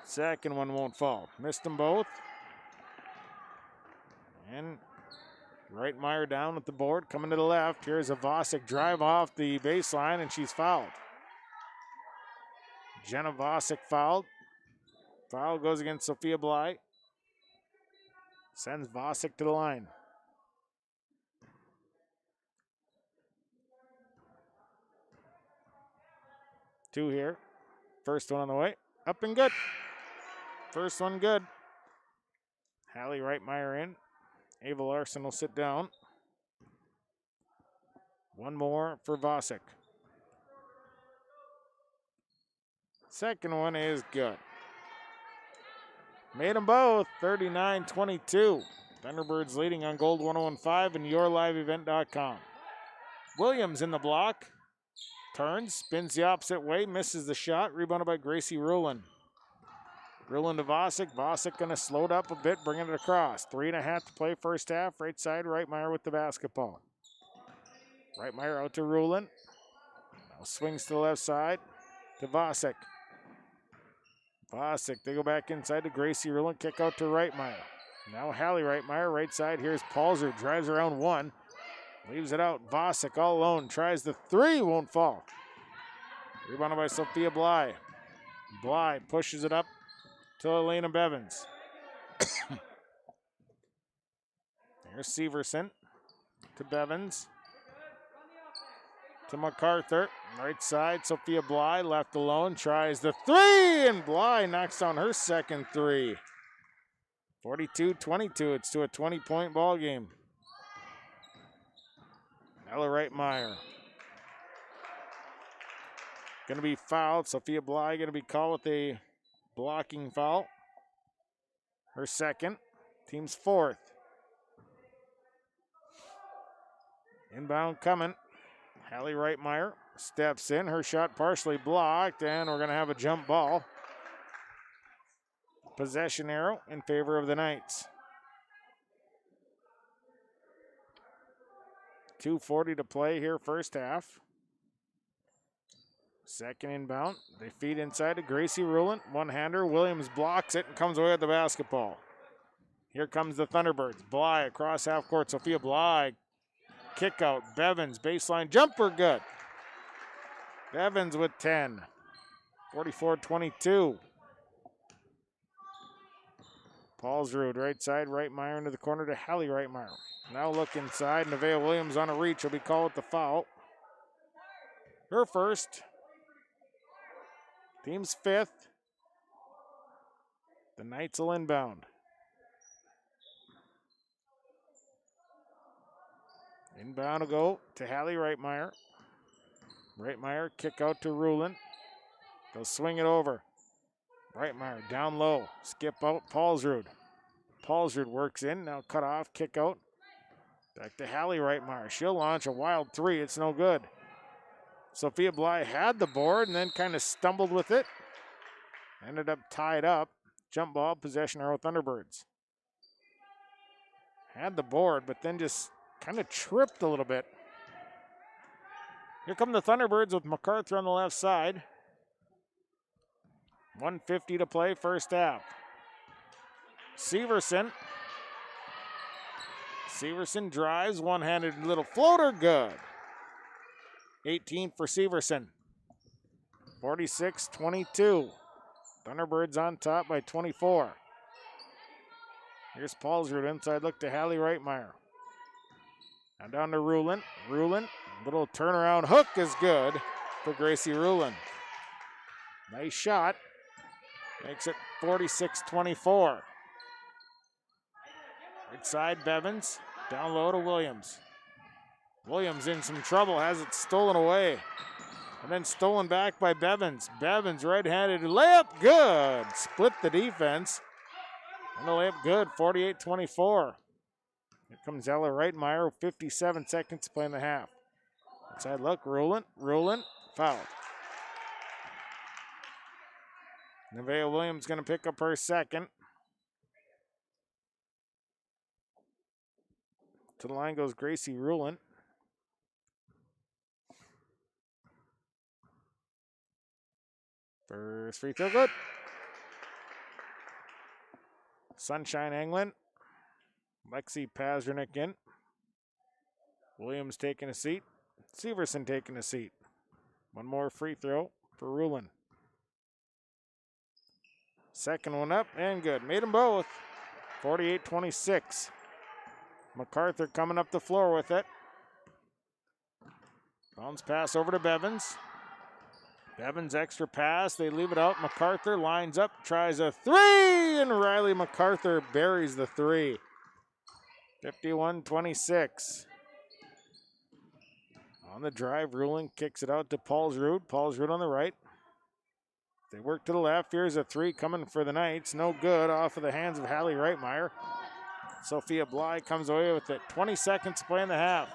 Second one won't fall. Missed them both. And Reitmeyer down with the board. Coming to the left. Here's a Vosick drive off the baseline, and she's fouled. Jenna Vosick fouled. Foul goes against Sophia Bly. Sends Vosick to the line. Two here. First one on the way. Up and good. First one good. Hallie Reitmeyer in. Ava Larson will sit down. One more for Vosick. Second one is good. Made them both. 39-22. Thunderbirds leading on Gold 101.5 and yourliveevent.com. Williams in the block. Turns, spins the opposite way, misses the shot. Rebounded by Gracie Ruhlin. Ruhlin to Vosick. Vosick going to slow it up a bit, bringing it across. 3.5 to play first half. Right side, Reitmeyer with the basketball. Reitmeyer out to Ruhlin. Now swings to the left side to Vosick. Vosick, they go back inside to Gracie Ruhlin. Kick out to Reitmeyer. Now Hallie Reitmeyer, right side. Here's Palzer, drives around one. Leaves it out. Vosick all alone. Tries the three. Won't fall. Rebounded by Sophia Bly. Bly pushes it up to Elena Bevins. Here's Severson to Bevins. To MacArthur. Right side. Sophia Bly left alone. Tries the three. And Bly knocks down her second three. 42-22. It's to a 20-point ball game. Ella Reitmeyer. Going to be fouled. Sophia Bly going to be called with a blocking foul. Her second. Team's fourth. Inbound coming. Hallie Reitmeyer steps in. Her shot partially blocked, and we're going to have a jump ball. Possession arrow in favor of the Knights. 2:40 to play here, first half. Second inbound. They feed inside to Gracie Ruhlin. One-hander. Williams blocks it and comes away with the basketball. Here comes the Thunderbirds. Bly across half court. Sophia Bly. Kick out. Bevins. Baseline jumper. Good. Bevins with 10. 44-22. Paulsrud, right side, Reitmeyer into the corner to Hallie Reitmeyer. Now look inside, Nevaeh Williams on a reach will be called with the foul. Her first. Team's fifth. The Knights will inbound. Inbound will go to Hallie Reitmeyer. Reitmeyer kick out to Rulin. They'll swing it over. Reitmeyer down low. Skip out Paulsrud. Paulsrud works in. Now cut off. Kick out. Back to Hallie Reitmeyer. She'll launch a wild three. It's no good. Sophia Bly had the board and then kind of stumbled with it. Ended up tied up. Jump ball, possession arrow Thunderbirds. Had the board, but then just kind of tripped a little bit. Here come the Thunderbirds with MacArthur on the left side. 1:50 to play, first half. Severson drives, one-handed little floater, good. 18 for Severson. 46-22. Thunderbirds on top by 24. Here's Paulsrud, inside look to Hallie Reitmeyer. Now down to Rulin. Rulin, little turnaround hook is good for Gracie Rulin. Nice shot. Makes it 46-24. Right side, Bevins. Down low to Williams. Williams in some trouble, has it stolen away. And then stolen back by Bevins. Bevins right-handed layup, good. Split the defense. And the layup good, 48-24. Here comes Ella Reitmeyer, 57 seconds to play in the half. Inside look, Rulin, fouled. Nevaeh Williams going to pick up her second. To the line goes Gracie Rulin. First free throw, good. Sunshine Englund. Lexi Pazernick in. Williams taking a seat. Severson taking a seat. One more free throw for Rulin. Second one up and good. Made them both. 48-26. MacArthur coming up the floor with it. Bounce pass over to Bevins. Bevins extra pass. They leave it out. MacArthur lines up, tries a three, and Riley MacArthur buries the three. 51-26. On the drive, Rulin kicks it out to Paulsrud. Paulsrud on the right. They work to the left. Here's a three coming for the Knights. No good, off of the hands of Hallie Reitmeyer. Sophia Bly comes away with it. 20 seconds to play in the half.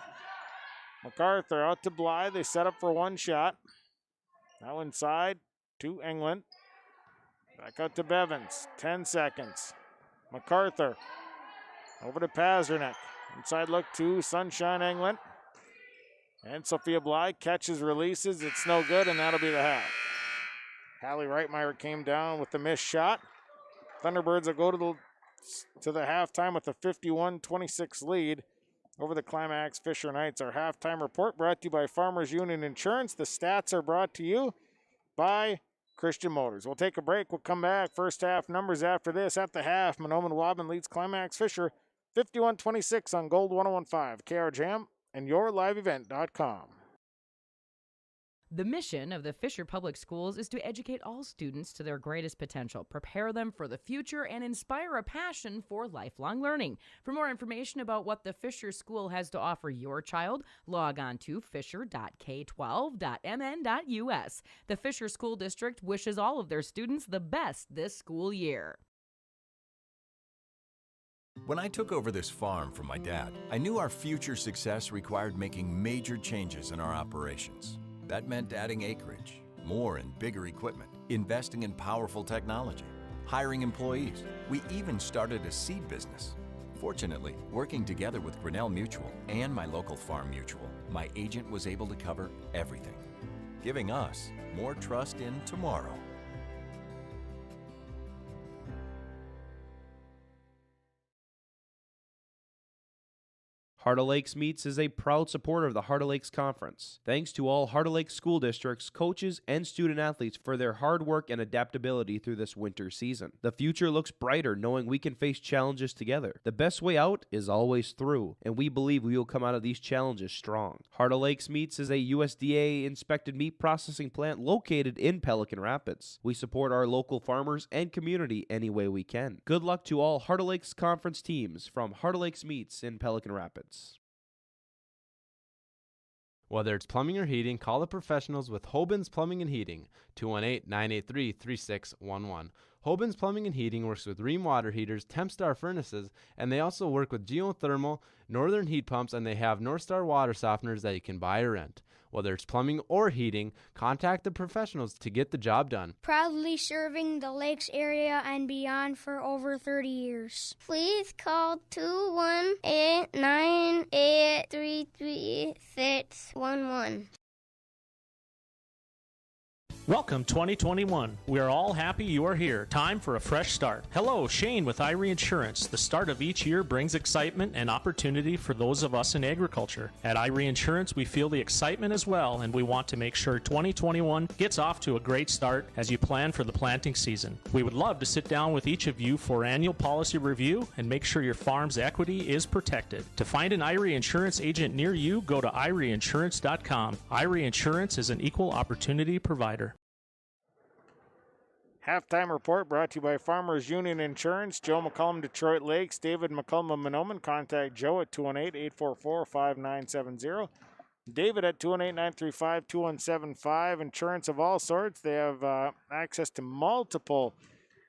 MacArthur out to Bly. They set up for one shot. Now inside to Englund. Back out to Bevins. 10 seconds. MacArthur over to Pazernick. Inside look to Sunshine Englund. And Sophia Bly catches, releases. It's no good, and that'll be the half. Hallie Reitmeyer came down with the missed shot. Thunderbirds will go to the halftime with a 51-26 lead over the Climax Fisher Knights. Our halftime report brought to you by Farmers Union Insurance. The stats are brought to you by Christian Motors. We'll take a break. We'll come back. First half numbers after this. At the half, Mahnomen Waubun leads Climax Fisher 51-26 on Gold 101.5, KRJM, and yourliveevent.com. The mission of the Fisher Public Schools is to educate all students to their greatest potential, prepare them for the future, and inspire a passion for lifelong learning. For more information about what the Fisher School has to offer your child, log on to fisher.k12.mn.us. The Fisher School District wishes all of their students the best this school year. When I took over this farm from my dad, I knew our future success required making major changes in our operations. That meant adding acreage, more and bigger equipment, investing in powerful technology, hiring employees. We even started a seed business. Fortunately, working together with Grinnell Mutual and my local farm mutual, my agent was able to cover everything, giving us more trust in tomorrow. Heart of Lakes Meets is a proud supporter of the Heart of Lakes Conference. Thanks to all Heart of Lakes school districts, coaches, and student athletes for their hard work and adaptability through this winter season. The future looks brighter knowing we can face challenges together. The best way out is always through, and we believe we will come out of these challenges strong. Heart of Lakes Meats is a USDA-inspected meat processing plant located in Pelican Rapids. We support our local farmers and community any way we can. Good luck to all Heart of Lakes Conference teams from Heart of Lakes Meats in Pelican Rapids. Whether it's plumbing or heating, call the professionals with Waubun's Plumbing and Heating, 218-983-3611. Waubun's Plumbing and Heating works with Rheem water heaters, Tempstar furnaces, and they also work with geothermal, northern heat pumps, and they have Northstar water softeners that you can buy or rent. Whether it's plumbing or heating, contact the professionals to get the job done. Proudly serving the Lakes area and beyond for over 30 years. Please call 218-983-3611. Welcome 2021. We are all happy you are here. Time for a fresh start. Hello, Shane with Irie Insurance. The start of each year brings excitement and opportunity for those of us in agriculture. At Irie Insurance, we feel the excitement as well, and we want to make sure 2021 gets off to a great start as you plan for the planting season. We would love to sit down with each of you for annual policy review and make sure your farm's equity is protected. To find an Irie Insurance agent near you, go to IrieInsurance.com. Irie Insurance is an equal opportunity provider. Halftime report brought to you by Farmers Union Insurance. Joe McCullum, Detroit Lakes. David McCullum of Mahnomen. Contact Joe at 218-844-5970. David at 218-935-2175. Insurance of all sorts. They have access to multiple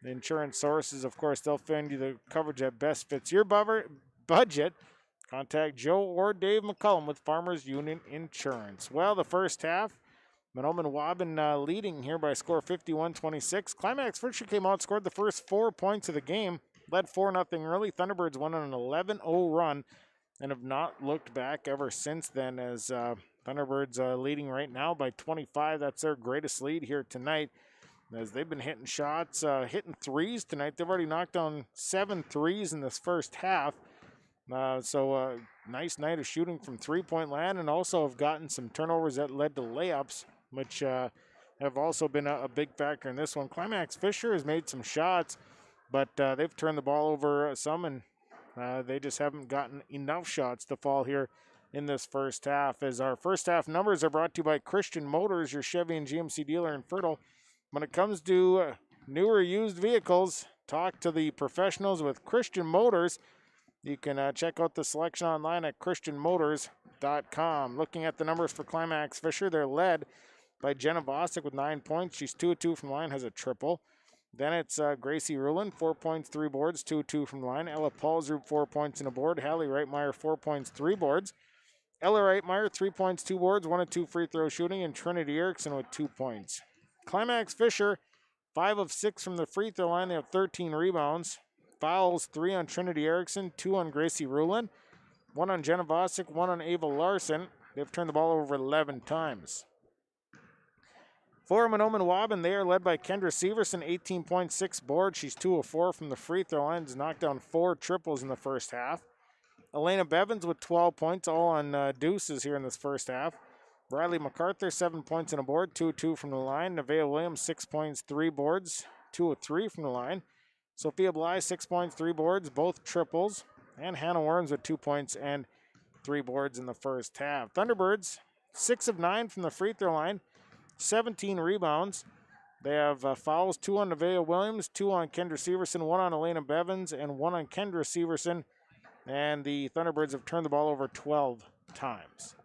insurance sources. Of course, they'll find you the coverage that best fits your budget. Contact Joe or Dave McCullum with Farmers Union Insurance. Well, the first half, Mahnomen Waubun leading here by a score of 51-26. Climax Fisher came out, scored the first 4 points of the game, led 4-0 early. Thunderbirds won on an 11-0 run and have not looked back ever since then, as Thunderbirds leading right now by 25. That's their greatest lead here tonight, as they've been hitting shots, hitting threes tonight. They've already knocked down 7 threes in this first half. So nice night of shooting from three-point land, and also have gotten some turnovers that led to layups, which have also been a big factor in this one. Climax Fisher has made some shots, but they've turned the ball over some, and they just haven't gotten enough shots to fall here in this first half. As our first half numbers are brought to you by Christian Motors, your Chevy and GMC dealer in Fertile. When it comes to newer used vehicles, talk to the professionals with Christian Motors. You can check out the selection online at christianmotors.com. Looking at the numbers for Climax Fisher, they're led by Jenna Vosick with 9 points. She's 2 of 2 from the line, has a triple. Then it's Gracie Rulin, 4 points, 3 boards, 2 of 2 from the line. Ella Paulsrud, 4 points and a board. Hallie Reitmeyer, 4 points, 3 boards. Ella Reitmeyer, 3 points, 2 boards, 1 of 2 free throw shooting. And Trinity Erickson with 2 points. Climax Fisher, 5 of 6 from the free throw line. They have 13 rebounds. Fouls, 3 on Trinity Erickson, 2 on Gracie Rulin, 1 on Jenna Vosick, 1 on Ava Larson. They've turned the ball over 11 times. For Mahnomen Waubun, they are led by Kendra Severson, 18.6 boards. She's 2 of 4 from the free throw line. Has knocked down 4 triples in the first half. Elena Bevins with 12 points, all on deuces here in this first half. Riley MacArthur, 7 points and a board, 2 of 2 from the line. Nevaeh Williams, 6 points, 3 boards, 2 of 3 from the line. Sophia Bly, 6 points, 3 boards, both triples. And Hannah Worms with 2 points and 3 boards in the first half. Thunderbirds, 6 of 9 from the free throw line, 17 rebounds. They have fouls, 2 on Nevaeh Williams, 2 on Kendra Severson, 1 on Elena Bevins, and 1 on Kendra Severson. And the Thunderbirds have turned the ball over 12 times.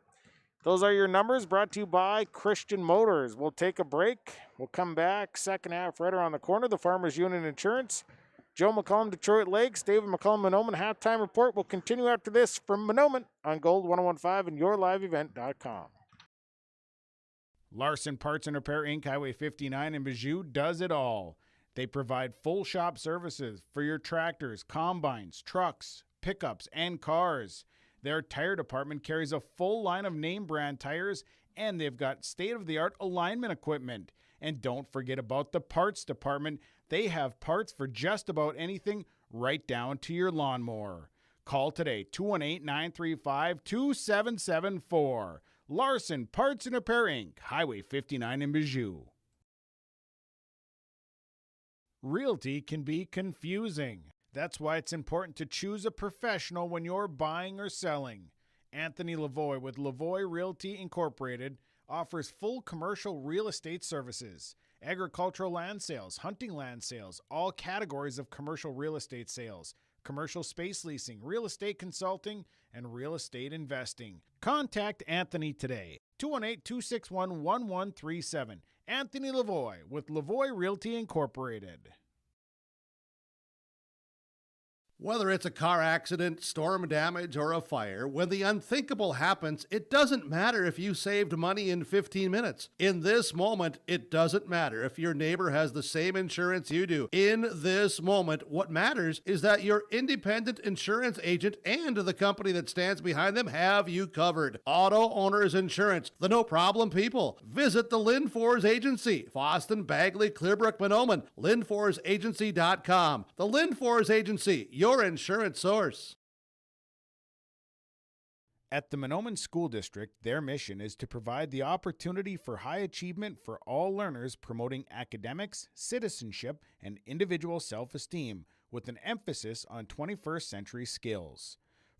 Those are your numbers, brought to you by Christian Motors. We'll take a break. We'll come back. Second half right around the corner. The Farmers Union Insurance. Joe McCullum, Detroit Lakes. David McCullum, Mahnomen. Halftime report. We'll continue after this from Mahnomen on Gold 1015 and yourliveevent.com. Larson Parts and Repair Inc., Highway 59 in Bijou does it all. They provide full shop services for your tractors, combines, trucks, pickups, and cars. Their tire department carries a full line of name brand tires, and they've got state-of-the-art alignment equipment. And don't forget about the parts department. They have parts for just about anything, right down to your lawnmower. Call today, 218-935-2774. Larson Parts and Repair Inc., Highway 59 in Bijou. Realty can be confusing. That's why it's important to choose a professional when you're buying or selling. Anthony Lavoie with Lavoie Realty Incorporated offers full commercial real estate services, agricultural land sales, hunting land sales, all categories of commercial real estate sales, commercial space leasing, real estate consulting, and real estate investing. Contact Anthony today, 218-261-1137. Anthony Lavoie with Lavoie Realty Incorporated. Whether it's a car accident, storm damage, or a fire, when the unthinkable happens, it doesn't matter if you saved money in 15 minutes. In this moment, it doesn't matter if your neighbor has the same insurance you do. In this moment, what matters is that your independent insurance agent and the company that stands behind them have you covered. Auto Owners Insurance, the no-problem people. Visit the Lynn Fours Agency, Boston, Bagley, Clearbrook, Mahnomen, LynnForsAgency.com. The Lynn Fours Agency, your insurance source. At the Mahnomen School District, their mission is to provide the opportunity for high achievement for all learners, promoting academics, citizenship, and individual self-esteem, with an emphasis on 21st century skills.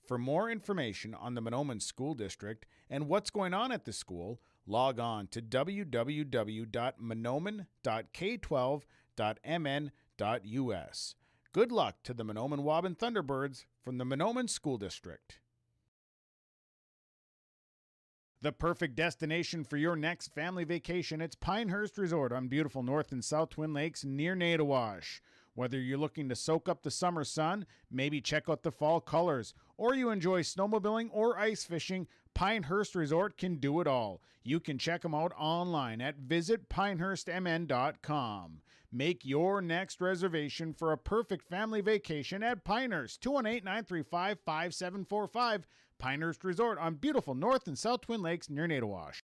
For more information on the Mahnomen School District and what's going on at the school, log on to www.mahnomen.k12.mn.us. Good luck to the Mahnomen Waubun Thunderbirds from the Mahnomen School District. The perfect destination for your next family vacation, it's Pinehurst Resort on beautiful North and South Twin Lakes near Nadawash. Whether you're looking to soak up the summer sun, maybe check out the fall colors, or you enjoy snowmobiling or ice fishing, Pinehurst Resort can do it all. You can check them out online at visitpinehurstmn.com. Make your next reservation for a perfect family vacation at Pinehurst, 218-935-5745. Pinehurst Resort on beautiful North and South Twin Lakes near Nadawash.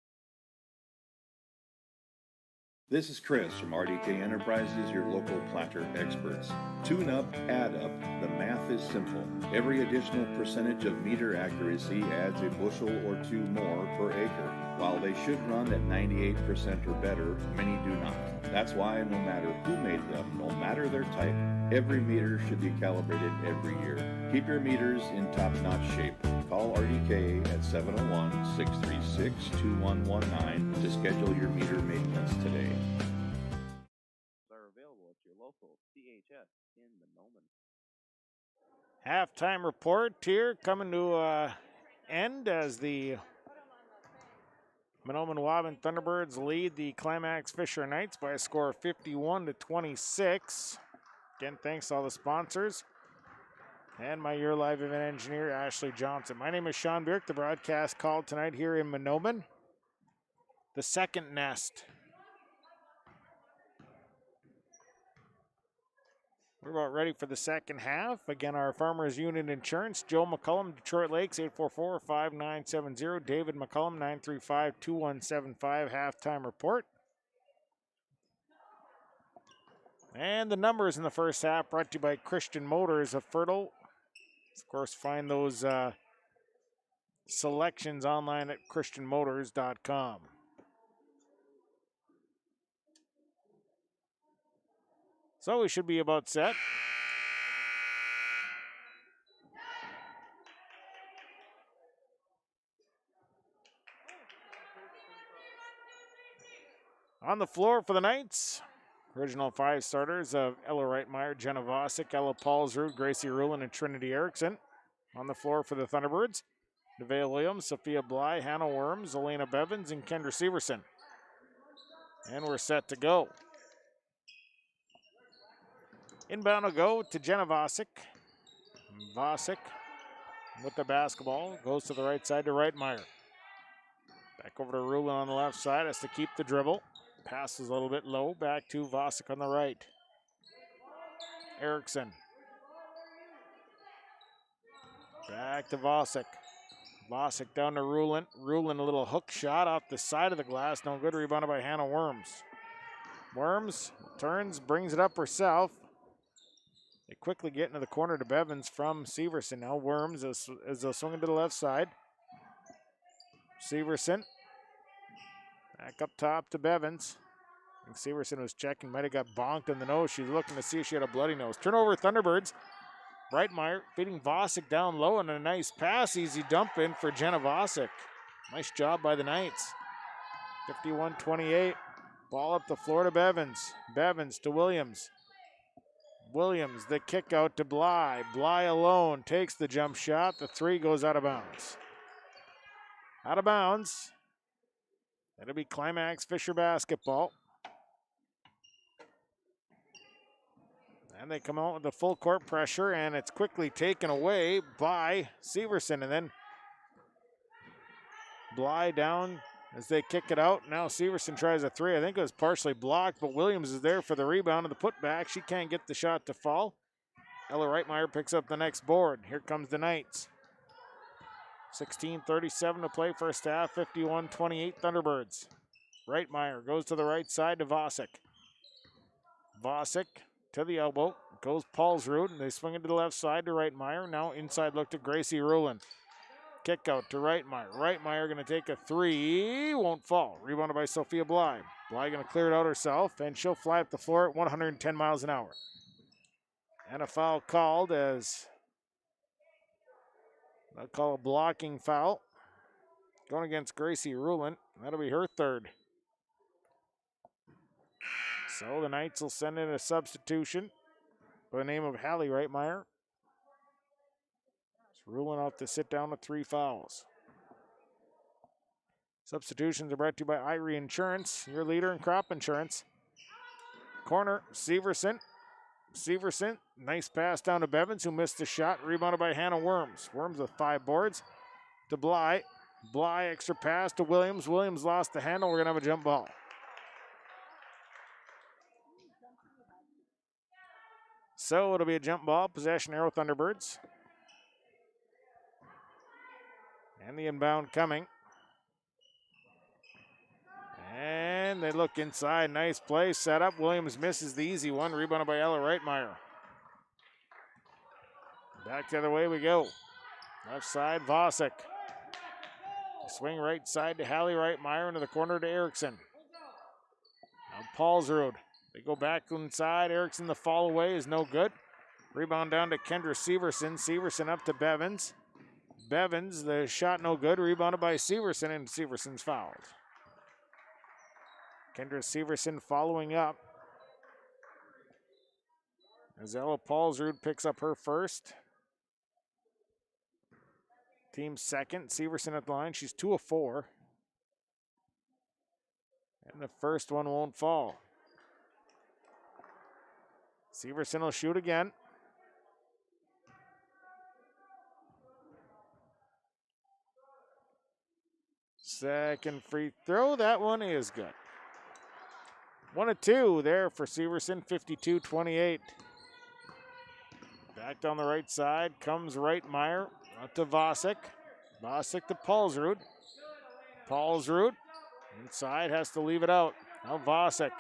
This is Chris from RDK Enterprises, your local planter experts. Tune up, add up, the math is simple. Every additional percentage of meter accuracy adds a bushel or two more per acre. While they should run at 98% or better, many do not. That's why no matter who made them, no matter their type, every meter should be calibrated every year. Keep your meters in top-notch shape. Call RDK at 701-636-2119 to schedule your meter maintenance today. Are available at your local CHS in Mahnomen. Halftime report here coming to end as the Mahnomen Waubun Thunderbirds lead the Climax Fisher Knights by a score of 51-26. Again, thanks to all the sponsors and my Your Live event engineer, Ashley Johnson. My name is Sean Bierk. The broadcast called tonight here in Mahnomen. The second nest. We're about ready for the second half. Again, our Farmers Union Insurance, Joe McCullum, Detroit Lakes, 844-5970. David McCullum, 935-2175. Halftime report. And the numbers in the first half brought to you by Christian Motors of Fertile. Of course, find those selections online at christianmotors.com. So we should be about set. On the floor for the Knights, original five starters of Ella Reitmeyer, Jenna Vosick, Ella Paulsrud, Gracie Rulin, and Trinity Erickson. On the floor for the Thunderbirds, Nevaeh Williams, Sophia Bly, Hannah Worms, Elena Bevins, and Kendra Severson. And we're set to go. Inbound will go to Jenna Vosick. Vosick with the basketball goes to the right side to Reitmeyer. Back over to Rulin on the left side, has to keep the dribble. Passes a little bit low, back to Vosick on the right. Erickson. Back to Vosick. Vosick down to Rulin. Rulin a little hook shot off the side of the glass. No good, rebounded by Hannah Worms. Worms turns, brings it up herself. They quickly get into the corner to Bevins from Severson. Now Worms as they'll swing it to the left side. Severson back up top to Bevins. I think Severson was checking, might have got bonked in the nose. She's looking to see if she had a bloody nose. Turnover Thunderbirds. Breitmeyer feeding Vosick down low and a nice pass. Easy dump in for Jenna Vosick. Nice job by the Knights. 51-28. Ball up the floor to Bevins. Bevins to Williams. Williams, the kick out to Bly. Bly alone takes the jump shot. The three goes out of bounds. Out of bounds. That'll be Climax Fisher basketball. And they come out with the full court pressure, and it's quickly taken away by Severson. And then Bly down as they kick it out. Now Severson tries a three. I think it was partially blocked, but Williams is there for the rebound and the putback. She can't get the shot to fall. Ella Reitmeyer picks up the next board. Here comes the Knights. 16:37 to play first half. 51-28 Thunderbirds. Reitmeyer goes to the right side to Vosick. Vosick to the elbow. Goes Paulsrud, and they swing it to the left side to Reitmeyer. Now inside look to Gracie Rulin. Kick out to Reitmeyer. Reitmeyer going to take a three. Won't fall. Rebounded by Sophia Bly. Bly going to clear it out herself, and she'll fly up the floor at 110 miles an hour. And a foul called as they'll call a blocking foul. Going against Gracie Rulin. That'll be her third. So the Knights will send in a substitution by the name of Hallie Reitmeyer. Rulin off to sit down with 3 fouls. Substitutions are brought to you by Irie Insurance, your leader in crop insurance. Corner, Severson. Severson, nice pass down to Bevins, who missed the shot. Rebounded by Hannah Worms. Worms with 5 boards to Bly. Bly, extra pass to Williams. Williams lost the handle. We're going to have a jump ball. So it'll be a jump ball. Possession arrow Thunderbirds. And the inbound coming. And they look inside. Nice play set up. Williams misses the easy one. Rebounded by Ella Reitmeyer. Back the other way we go. Left side, Vosick. Swing right side to Hallie Reitmeyer into the corner to Erickson. Now Paulsrud. They go back inside. Erickson, the fall away is no good. Rebound down to Kendra Severson. Severson up to Bevins. Bevins, the shot no good. Rebounded by Severson, and Severson's fouled. Kendra Severson following up. As Ella Paulsrud picks up her first. Team second. Severson at the line. She's 2 of 4. And the first one won't fall. Severson will shoot again. Second free throw. That one is good. 1 of 2 there for Severson. 52-28. Back down the right side comes Reitmeyer. Out to Vosick. Vosick to Paulsrud. Paulsrud inside, has to leave it out. Now Vosick.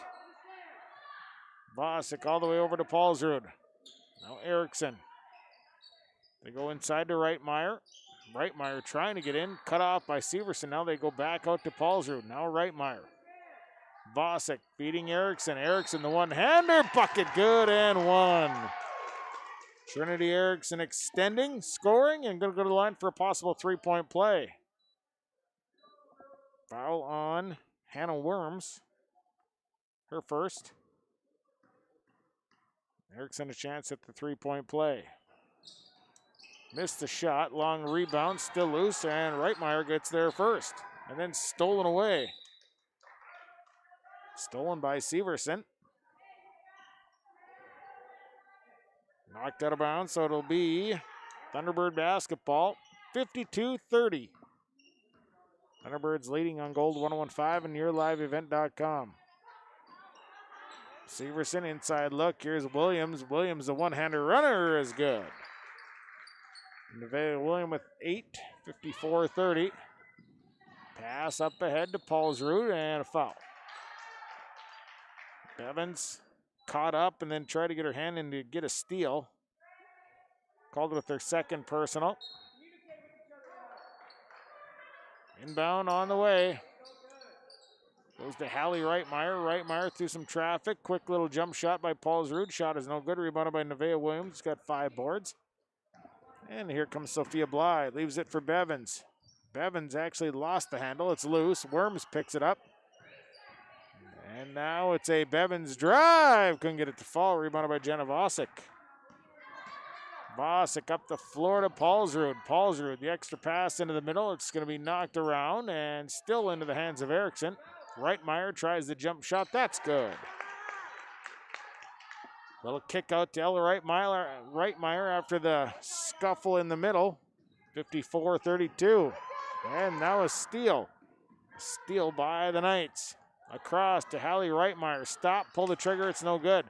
Vosick all the way over to Paulsrud. Now Erickson. They go inside to Reitmeyer. Reitmeyer trying to get in. Cut off by Severson. Now they go back out to Paulsrud. Now Reitmeyer. Vosick beating Erickson. Erickson the one-hander. Bucket good and 1. Trinity Erickson extending, scoring, and going to go to the line for a possible 3-point play. Foul on Hannah Worms. Her first. Erickson a chance at the 3-point play. Missed the shot, long rebound, still loose, and Reitmeyer gets there first. And then stolen away. Stolen by Severson. Knocked out of bounds, so it'll be Thunderbird basketball, 52-30. Thunderbirds leading on Gold 101.5 and YourLiveEvent.com. Severson inside look. Here's Williams. Williams, the one-hander runner, is good. Nevaeh Williams with 8, 54-30. Pass up ahead to Paulsrud and a foul. Bevins caught up and then tried to get her hand in to get a steal. called with their second personal. Inbound on the way. Goes to Hallie Reitmeyer. Reitmeyer through some traffic. Quick little jump shot by Paulsrud. Shot is no good. Rebounded by Nevaeh Williams. Got 5 boards. And here comes Sophia Bly. Leaves it for Bevins. Bevins actually lost the handle. It's loose. Worms picks it up. And now it's a Bevins drive. Couldn't get it to fall. Rebounded by Jenna Vosick. Vosick up the floor to Paulsrud. Paulsrud, the extra pass into the middle. It's going to be knocked around and still into the hands of Erickson. Reitmeyer tries the jump shot. That's good. Little kick out to Ella Reitmeyer after the scuffle in the middle. 54-32. And now a steal. Steal by the Knights. Across to Hallie Reitmeyer. Stop, pull the trigger. It's no good.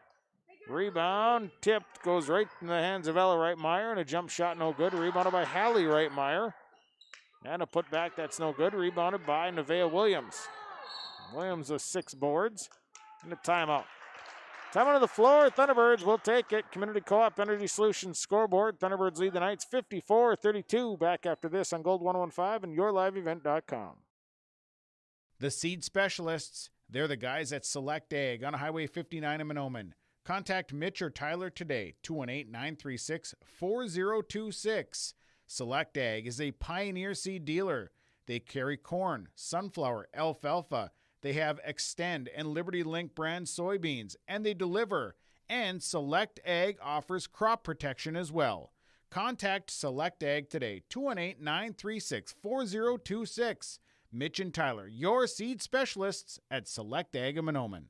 Rebound, tipped, goes right in the hands of Ella Reitmeyer, and a jump shot no good. Rebounded by Hallie Reitmeyer. And a putback that's no good. Rebounded by Nevaeh Williams. Williams with 6 boards and a timeout. Time on the floor. Thunderbirds will take it. Community Co-op Energy Solutions scoreboard. Thunderbirds lead the Knights 54-32. Back after this on Gold 115 and yourliveevent.com. The seed specialists, they're the guys at Select Ag on Highway 59 in Mahnomen. Contact Mitch or Tyler today, 218-936-4026. Select Ag is a Pioneer seed dealer. They carry corn, sunflower, alfalfa. They have Extend and Liberty Link brand soybeans, and they deliver. And Select Ag offers crop protection as well. Contact Select Ag today, 218-936-4026. Mitch and Tyler, your seed specialists at Select Ag in Mahnomen.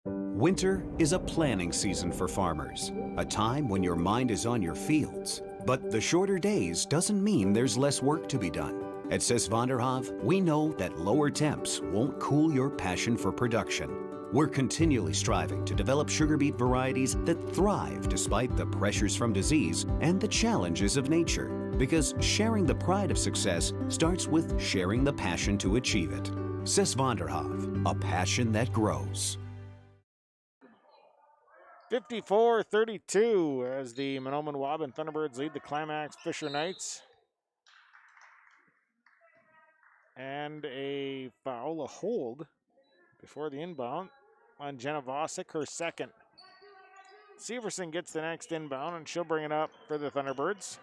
Winter is a planning season for farmers, a time when your mind is on your fields. But the shorter days doesn't mean there's less work to be done. At Sis van der Haaf, we know that lower temps won't cool your passion for production. We're continually striving to develop sugar beet varieties that thrive despite the pressures from disease and the challenges of nature. Because sharing the pride of success starts with sharing the passion to achieve it. Sis van der Haaf, a passion that grows. 54-32 as the Mahnomen Waubun Thunderbirds lead the Climax Fisher Knights. And a foul, a hold before the inbound on Jenna Vosick, her second. Severson gets the next inbound, and she'll bring it up for the Thunderbirds.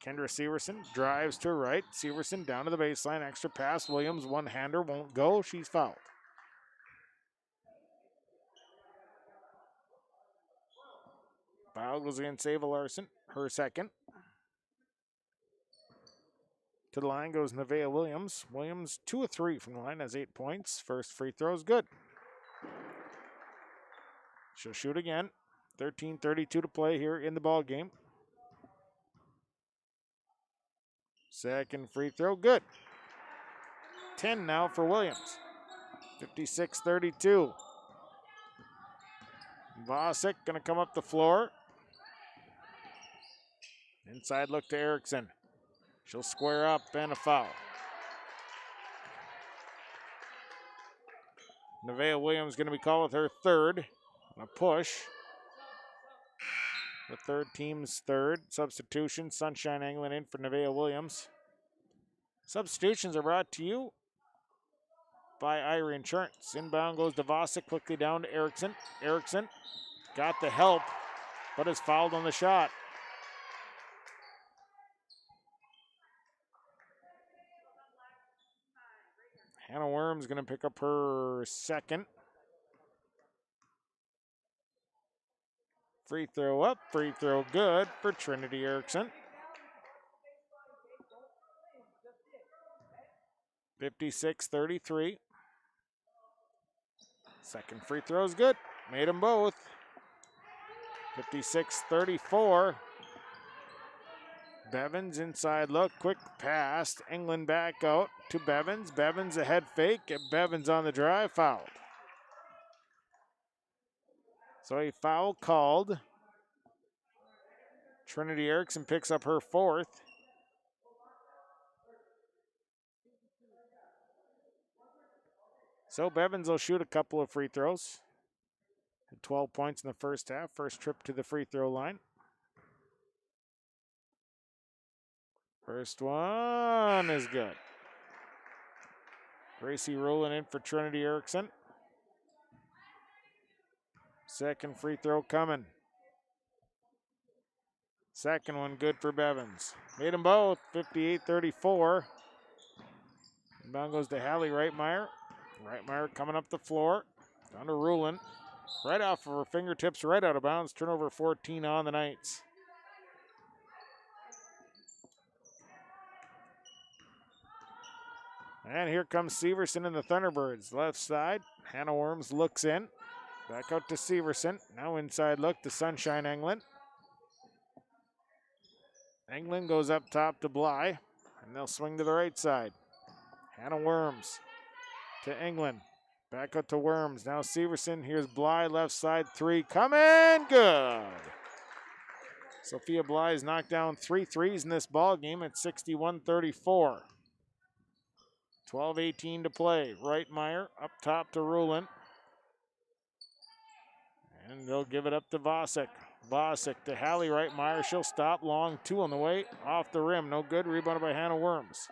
Kendra Severson drives to right. Severson down to the baseline. Extra pass. Williams, one-hander, won't go. She's fouled. Foul goes against Ava Larson, her second. To the line goes Nevaeh Williams. Williams 2 of 3 from the line, has 8 points. First free throw is good. She'll shoot again. 13:32 to play here in the ball game. Second free throw, good. 10 now for Williams. 56-32. Vosick going to come up the floor. Inside look to Erickson. She'll square up and a foul. Nevaeh Williams going to be called with her third. A push. The third team's third. Substitution. Sunshine Anglin in for Nevaeh Williams. Substitutions are brought to you by Ira Insurance. Inbound goes to Vosick, quickly down to Erickson. Erickson got the help, but is fouled on the shot. Hannah Worm's going to pick up her second. Free throw up, free throw good for Trinity Erickson. 56-33. Second free throw is good. Made them both. 56-34. Bevins inside look, quick pass. England back out to Bevins. Bevins a head fake. Bevins on the drive, fouled. So a foul called. Trinity Erickson picks up her fourth. So Bevins will shoot a couple of free throws. had 12 points in the first half. First trip to the free throw line. First one is good. Gracie rolling in for Trinity Erickson. Second free throw coming. Second one good for Bevins. Made them both, 58-34. Inbound goes to Hallie Reitmeyer. Reitmeyer coming up the floor. Down to Rulin. Right off of her fingertips, right out of bounds. Turnover 14 on the Knights. And here comes Severson and the Thunderbirds. Left side, Hannah Worms looks in. Back out to Severson. Now inside look to Sunshine Englund. Englund goes up top to Bly, and they'll swing to the right side. Hannah Worms to Englund. Back out to Worms. Now Severson. Here's Bly, left side three. Coming, good. Sophia Bly has knocked down 3 threes in this ball game at 61-34. 12:18 to play. Reitmeyer up top to Rulin. And they'll give it up to Vosick. Vosick to Hallie Reitmeyer. She'll stop. Long two on the way. Off the rim. No good. Rebounded by Hannah Worms.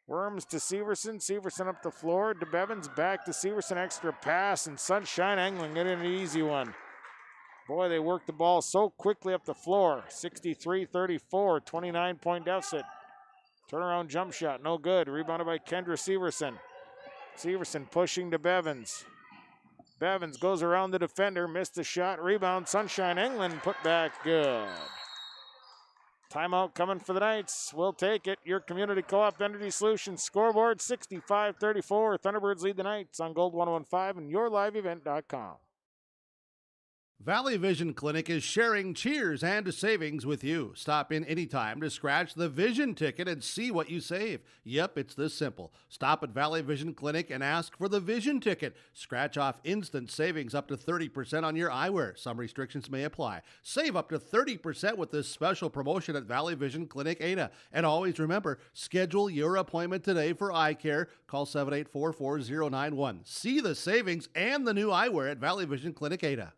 Worms to Severson. Severson up the floor. To Bevins. Back to Severson. Extra pass. And Sunshine Englund getting an easy one. Boy, they worked the ball so quickly up the floor. 63-34. 29-point deficit. Turnaround jump shot. No good. Rebounded by Kendra Severson. Severson pushing to Bevins. Bevins goes around the defender. Missed the shot. Rebound. Sunshine Englund put back. Good. Timeout coming for the Knights. We'll take it. Your Community Co-op Energy Solutions scoreboard 65-34. Thunderbirds lead the Knights on Gold 1015 and yourliveevent.com. Valley Vision Clinic is sharing cheers and savings with you. Stop in anytime to scratch the Vision ticket and see what you save. Yep, it's this simple. Stop at Valley Vision Clinic and ask for the Vision ticket. Scratch off instant savings up to 30% on your eyewear. Some restrictions may apply. Save up to 30% with this special promotion at Valley Vision Clinic Ada. And always remember, schedule your appointment today for eye care. Call 784-4091. See the savings and the new eyewear at Valley Vision Clinic Ada.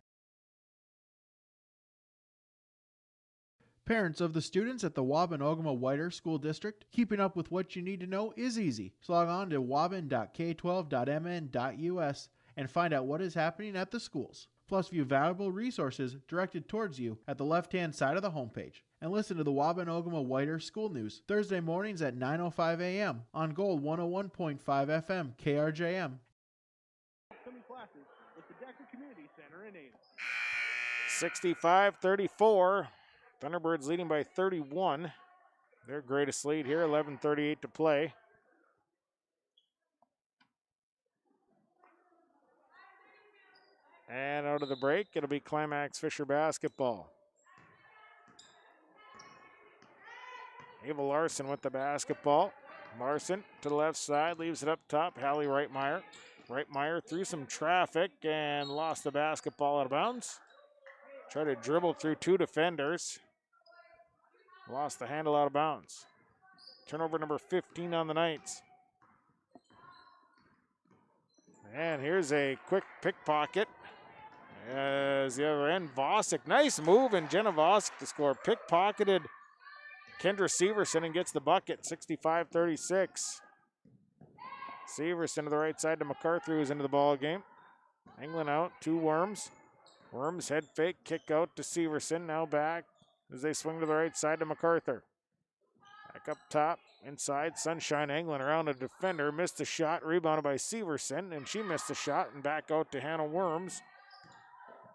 Parents of the students at the Waubun-Ogama-Whiter School District, keeping up with what you need to know is easy. So log on to waubun.k12.mn.us and find out what is happening at the schools. Plus view valuable resources directed towards you at the left-hand side of the homepage. And listen to the Waubun-Ogama-Whiter School News Thursday mornings at 9:05 a.m. on Gold 101.5 FM KRJM. Upcoming classes with the Decker Community Center in Ada. 65-34. Thunderbirds leading by 31. Their greatest lead here, 11:38 to play. And out of the break, it'll be Climax Fisher basketball. Ava Larson with the basketball. Larson to the left side, leaves it up top. Hallie Reitmeyer. Reitmeyer through some traffic and lost the basketball out of bounds. Tried to dribble through two defenders. Lost the handle out of bounds. Turnover number 15 on the Knights. And here's a quick pickpocket. As the other end, Vosick. Nice move, and Jenna Vosick to score. Pickpocketed Kendra Severson and gets the bucket, 65-36. Severson to the right side to MacArthur, who's into the ball game. Englund out, two Worms. Worms head fake, kick out to Severson. Now back as they swing to the right side to MacArthur. Back up top, inside, Sunshine Englund around a defender. Missed the shot, rebounded by Severson, and she missed the shot, and back out to Hannah Worms.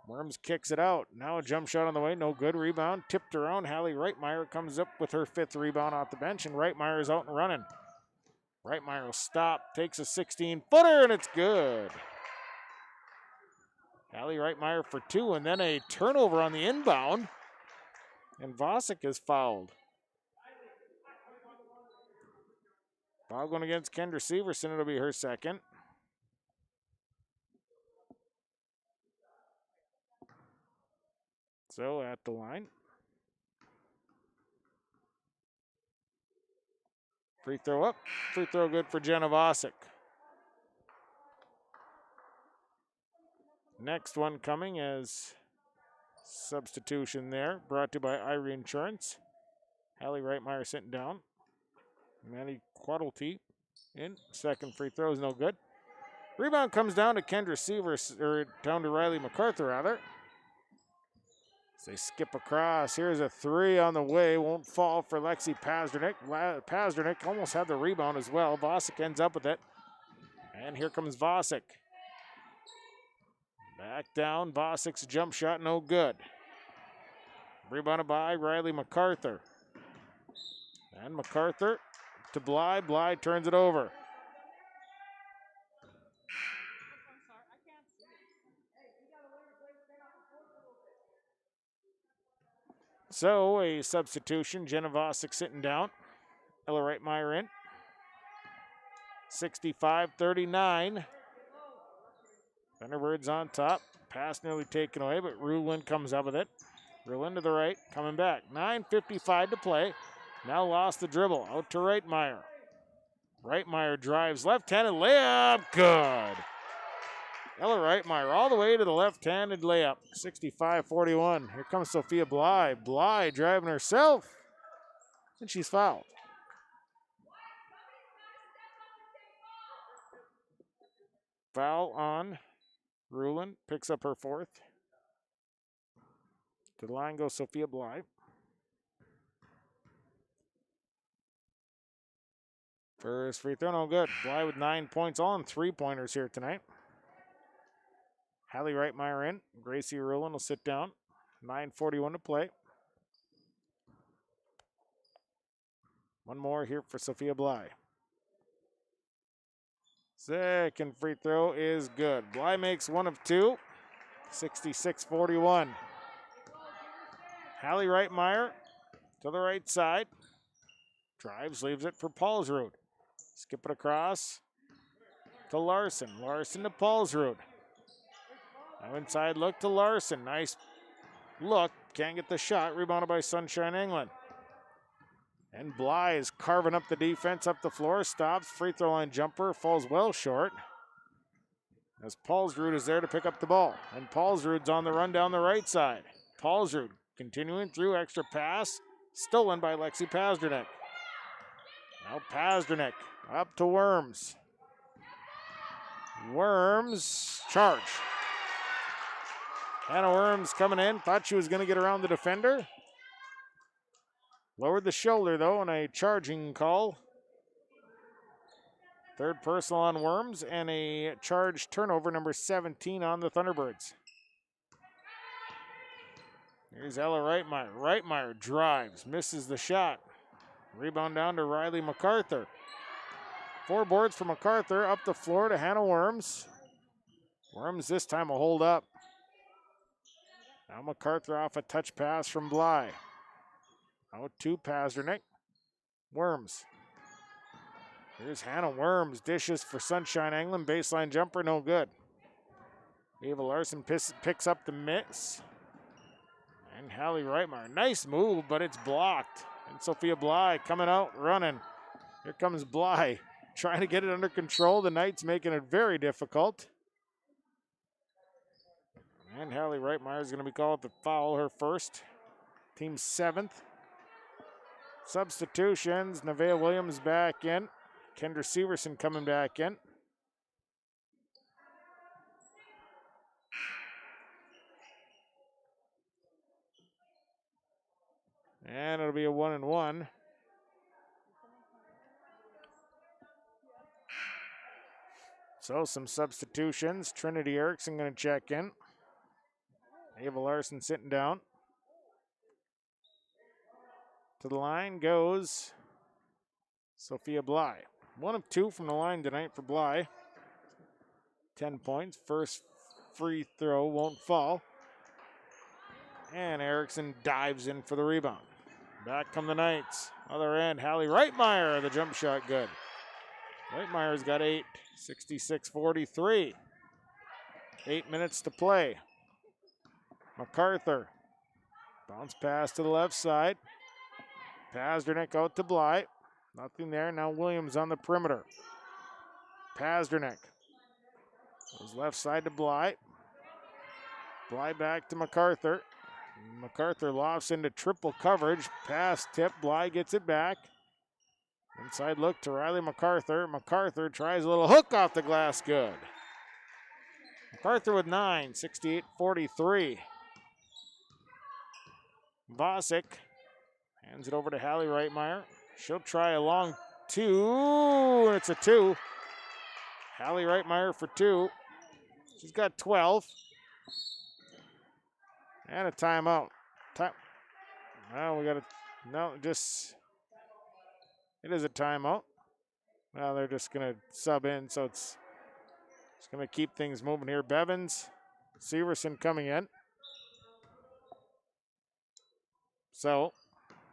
Worms kicks it out. Now a jump shot on the way, no good. Rebound, tipped around. Hallie Reitmeyer comes up with her 5th rebound off the bench, and Reitmeyer is out and running. Reitmeyer will stop, takes a 16-footer, and it's good. Hallie Reitmeyer for 2, and then a turnover on the inbound. And Vosick is fouled. Foul going against Kendra Severson. It'll be her second. So at the line. Free throw up. Free throw good for Jenna Vosick. Next one coming is substitution there, brought to you by Irie Insurance. Hallie Reitmeyer sitting down. Manny Quaddlety in. Second free throw is no good. Rebound comes down to Kendra Sievers, or down to Riley MacArthur, rather. As they skip across. Here's a three on the way. Won't fall for Lexi Pazdernick. Pazdernick almost had the rebound as well. Vosick ends up with it. And here comes Vosick. Back down. Vosick's jump shot, no good. Rebounded by Riley MacArthur. And MacArthur to Bly. Bly turns it over. So a substitution. Jenna Vosick sitting down. Ella Reitmeyer in. 65-39. Thunderbirds on top. Pass nearly taken away, but Rulin comes up with it. Rulin to the right, coming back. 9:55 to play. Now lost the dribble. Out to Reitmeyer. Reitmeyer drives left-handed layup. Good. Ella Reitmeyer all the way to the left-handed layup. 65-41. Here comes Sophia Bly. Bly driving herself. And she's fouled. Foul on Rulin. Picks up her fourth. To the line goes Sophia Bly. First free throw, no good. Bly with 9 points, all in three-pointers here tonight. Hallie Reitmeyer in. Gracie Rulin will sit down. 9:41 to play. One more here for Sophia Bly. Second free throw is good. Bly makes one of two. 66-41. Hallie Reitmeyer to the right side. Drives, leaves it for Paulsrud. Skip it across to Larson. Larson to Paulsrud. Now inside look to Larson. Nice look. Can't get the shot. Rebounded by Sunshine England. And Bly is carving up the defense up the floor. Stops. Free throw line jumper. Falls well short. As Paulsrud is there to pick up the ball. And Paulsrud's on the run down the right side. Paulsrud continuing through. Extra pass. Stolen by Lexi Pazdernick. Now Pazdernick up to Worms. Worms charge. Hannah Worms coming in. Thought she was going to get around the defender. Lowered the shoulder, though, on a charging call. Third personal on Worms, and a charge turnover, number 17 on the Thunderbirds. Here's Ella Reitmeyer. Reitmeyer drives, misses the shot. Rebound down to Riley MacArthur. 4 boards for MacArthur, up the floor to Hannah Worms. Worms this time will hold up. Now MacArthur off a touch pass from Bly. Out to Pazdernick. Worms. Here's Hannah Worms. Dishes for Sunshine England. Baseline jumper, no good. Ava Larson picks up the miss. And Hallie Reitmeyer. Nice move, but it's blocked. And Sophia Bly coming out, running. Here comes Bly. Trying to get it under control. The Knights making it very difficult. And Hallie Reitmeyer is going to be called the foul, her first. Team 7th. Substitutions. Nevaeh Williams back in. Kendra Severson coming back in. And it'll be a 1-and-1. So some substitutions. Trinity Erickson going to check in. Ava Larson sitting down. To the line goes Sophia Bly. 1 of 2 from the line tonight for Bly. 10 points. First free throw won't fall. And Erickson dives in for the rebound. Back come the Knights. Other end, Hallie Reitmeyer, the jump shot good. Reitmeyer's got 8. 66-43. 8 minutes to play. MacArthur. Bounce pass to the left side. Pazdernick out to Bly. Nothing there. Now Williams on the perimeter. Pazdernick. Goes left side to Bly. Fly back to MacArthur. MacArthur lofts into triple coverage. Pass tip. Bly gets it back. Inside look to Riley MacArthur. MacArthur tries a little hook off the glass. Good. MacArthur with 9, 68-43. Vosick hands it over to Hallie Reitmeyer. She'll try a long 2. It's a 2. Hallie Reitmeyer for 2. She's got 12. And a timeout. Well, we got it is a timeout. Well, they're just going to sub in, so it's going to keep things moving here. Bevins, Severson coming in. So,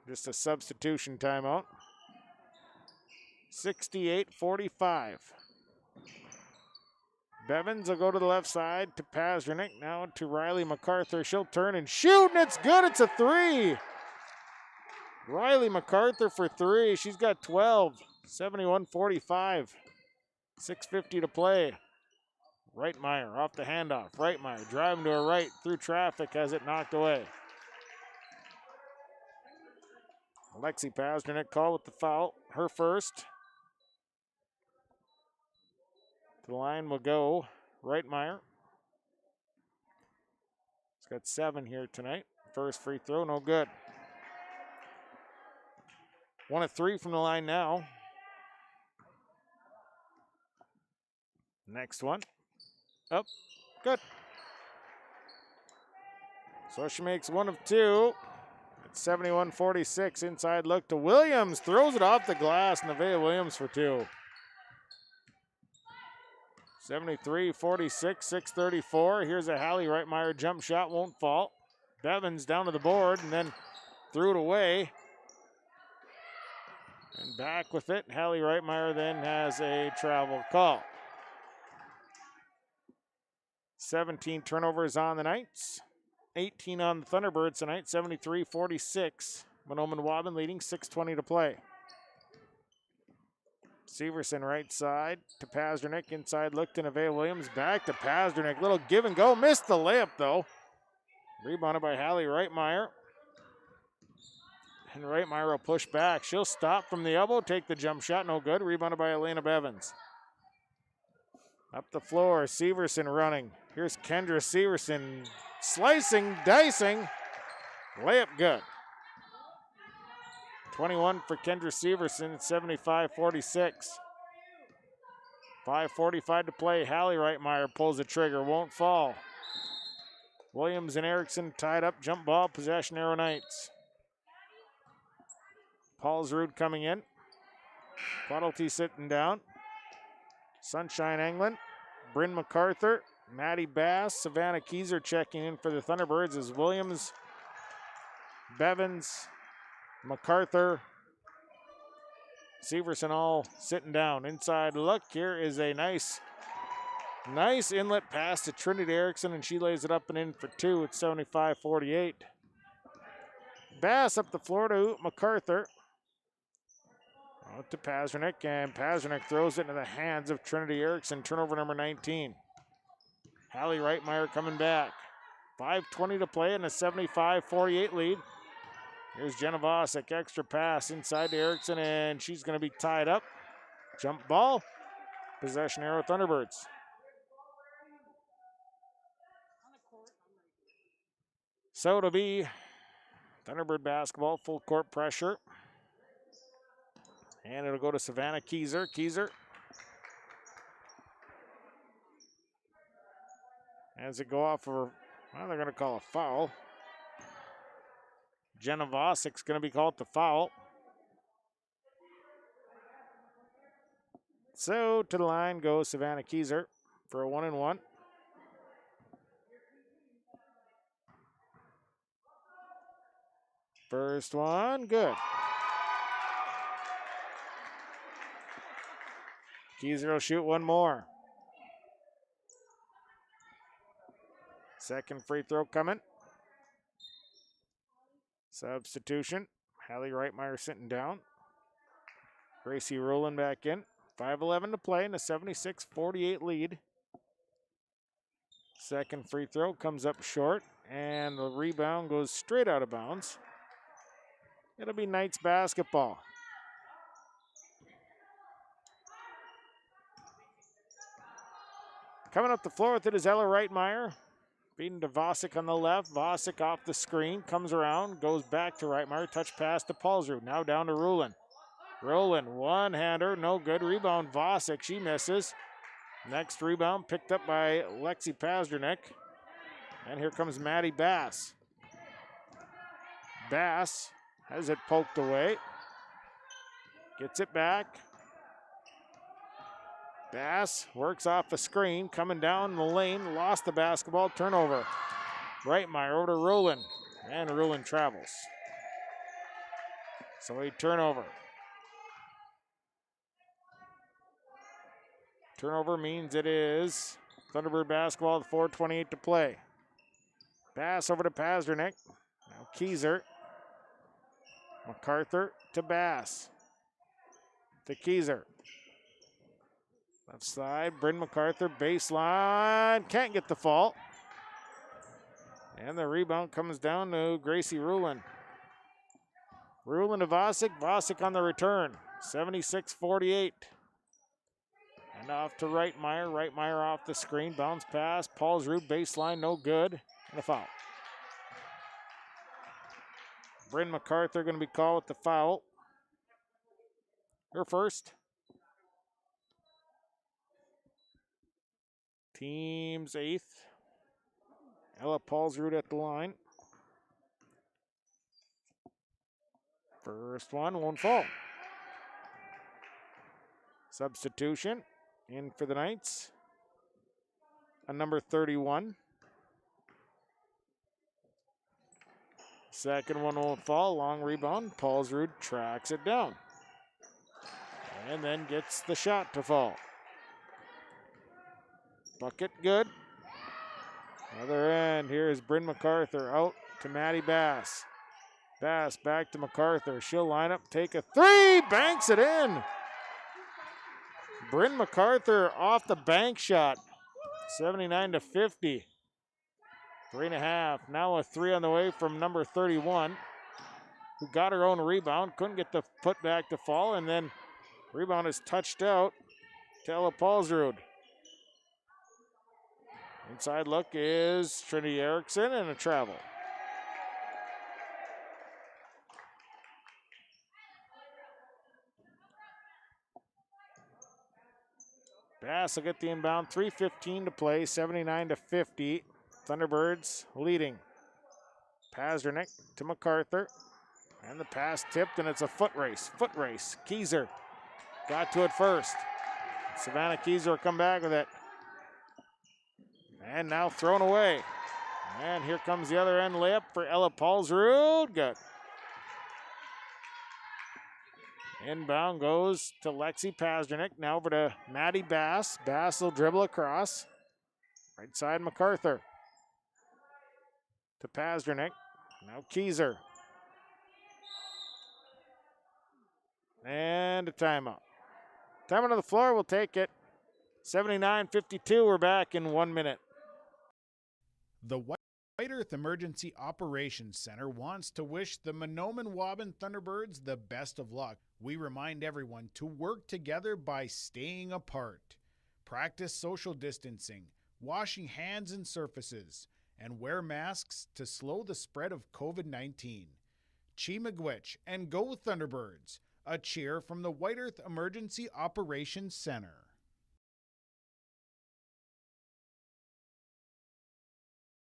just a substitution timeout. 68-45. Bevins will go to the left side to Pazernik. Now to Riley MacArthur. She'll turn and shoot, and it's good. It's a 3. Riley MacArthur for 3. She's got 12. 71-45. 6:50 to play. Reitmeyer off the handoff. Reitmeyer driving to her right through traffic, has it knocked away. Alexi Pazernik called with the foul. Her first. The line will go Reitmeyer. He's got 7 here tonight. First free throw, no good. 1 of 3 from the line now. Next one. Up. Good. So she makes 1 of 2. It's 71-46. Inside look to Williams. Throws it off the glass. Nevaeh Williams for 2. 73-46, 6:34. Here's a Hallie Reitmeyer jump shot, won't fall. Bevins down to the board and then threw it away. And back with it. Hallie Reitmeyer then has a travel call. 17 turnovers on the Knights. 18 on the Thunderbirds tonight. 73-46. Mahnomen Waubun leading, 6:20 to play. Severson right side to Pazernik. Inside look to Nevaeh Williams. Back to Pazernik. Little give and go. Missed the layup though. Rebounded by Hallie Reitmeyer. And Reitmeyer will push back. She'll stop from the elbow. Take the jump shot. No good. Rebounded by Elena Bevins. Up the floor. Severson running. Here's Kendra Severson. Slicing, dicing. Layup good. 21 for Kendra Severson at 75-46. 5:45 to play. Hallie Reitmeyer pulls the trigger, won't fall. Williams and Erickson tied up, jump ball, possession, Arrow Knights. Paulsrud coming in. Puddlety sitting down. Sunshine England. Bryn MacArthur. Maddie Bass. Savannah Keyser checking in for the Thunderbirds as Williams, Bevins, MacArthur, Severson all sitting down. Inside look, here is a nice inlet pass to Trinity Erickson, and she lays it up and in for 2 at 75-48. Bass up the floor to MacArthur. Out to Pazernik, and Pazernik throws it into the hands of Trinity Erickson. Turnover number 19. Hallie Reitmeyer coming back. 5:20 to play in a 75-48 lead. Here's Jenna Vosick, extra pass inside to Erickson, and she's going to be tied up. Jump ball. Possession Arrow Thunderbirds. So to be Thunderbird basketball, full court pressure. And it'll go to Savannah Keyser. Keyser. As it go off for, well, they're going to call a foul. Jenna Vosick's going to be called the foul. So to the line goes Savannah Keyser for a 1-and-1. First one, good. Keyser will shoot one more. Second free throw coming. Substitution. Hallie Reitmeyer sitting down. Gracie Rowland back in. 5:11 to play in a 76-48 lead. Second free throw comes up short, and the rebound goes straight out of bounds. It'll be Knights basketball. Coming up the floor with it is Ella Reitmeyer. Beating to Vosick on the left. Vosick off the screen, comes around, goes back to Reitmeyer. Touch pass to Paulsrud. Now down to Rulin. Rulin, one-hander, no good. Rebound Vosick, she misses. Next rebound picked up by Lexi Pazdernick. And here comes Maddie Bass. Bass has it poked away. Gets it back. Bass works off a screen, coming down the lane, lost the basketball, turnover. Reitmeyer over to Rulin, and Rulin travels. So a turnover. Turnover means it is Thunderbird basketball with 4:28 to play. Pass over to Pazdernick. Now Keyser. MacArthur to Bass. To Keyser. Left side, Bryn MacArthur, baseline. Can't get the fall. And the rebound comes down to Gracie Rulin. Rulin to Vosick. Vosick on the return. 76-48. And off to Reitmeyer. Reitmeyer off the screen. Bounce pass. Paulsrud baseline, no good. And a foul. Bryn MacArthur going to be called with the foul. Her first. Team's eighth. Ella Paulsrud at the line. First one won't fall. Substitution in for the Knights. A number 31. Second one won't fall. Long rebound. Paulsrud tracks it down. And then gets the shot to fall. Bucket good. Other end. Here's Bryn MacArthur out to Maddie Bass. Bass back to MacArthur. She'll line up, take a three. Banks it in. Bryn MacArthur off the bank shot. 79-50. 3.5. Now a three on the way from number 31, who got her own rebound. Couldn't get the putback to fall, and then rebound is touched out to Ella Paulsrud. Inside look is Trinity Erickson and a travel. Bass will get the inbound. 3:15 to play. 79-50. Thunderbirds leading. Pazdernick to MacArthur. And the pass tipped, and it's a foot race. Foot race. Keyser got to it first. Savannah Keyser will come back with it. And now thrown away. And here comes the other end layup for Ella Paulsrud. Good. Inbound goes to Lexi Pazdernick. Now over to Maddie Bass. Bass will dribble across. Right side MacArthur. To Pazdernick. Now Keyser. And a timeout. Timeout on the floor, we'll take it. 79-52, we're back in 1 minute. The White Earth Emergency Operations Center wants to wish the Mahnomen Waubun Thunderbirds the best of luck. We remind everyone to work together by staying apart. Practice social distancing, washing hands and surfaces, and wear masks to slow the spread of COVID-19. Chi Miigwech and go Thunderbirds. A cheer from the White Earth Emergency Operations Center.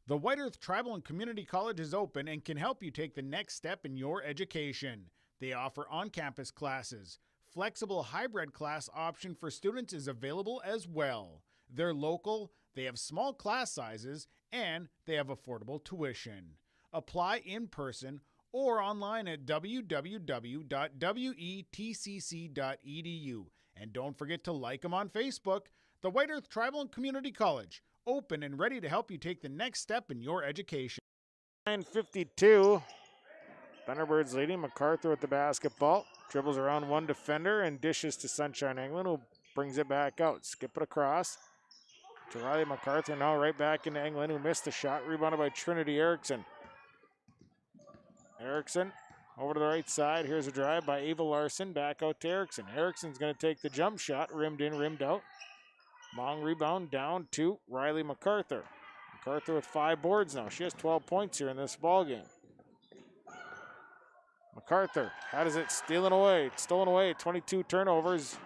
The White Earth Tribal and Community College is open and can help you take the next step in your education. They offer on-campus classes. Flexible hybrid class option for students is available as well. They're local, they have small class sizes, and they have affordable tuition. Apply in person or online at www.wetcc.edu. And don't forget to like them on Facebook. The White Earth Tribal and Community College, open and ready to help you take the next step in your education. 9:52. Thunderbirds leading. MacArthur with the basketball. Dribbles around one defender and dishes to Sunshine England, who brings it back out. Skip it across. to Riley MacArthur. Now right back into Englund, who missed the shot. Rebounded by Trinity Erickson. Erickson over to the right side. Here's a drive by Ava Larson. Back out to Erickson. Erickson's going to take the jump shot. Rimmed in, rimmed out. Long rebound down to Riley MacArthur. MacArthur with 5 boards now. She has 12 points here in this ball game. MacArthur, how does it stolen away? 22 turnovers.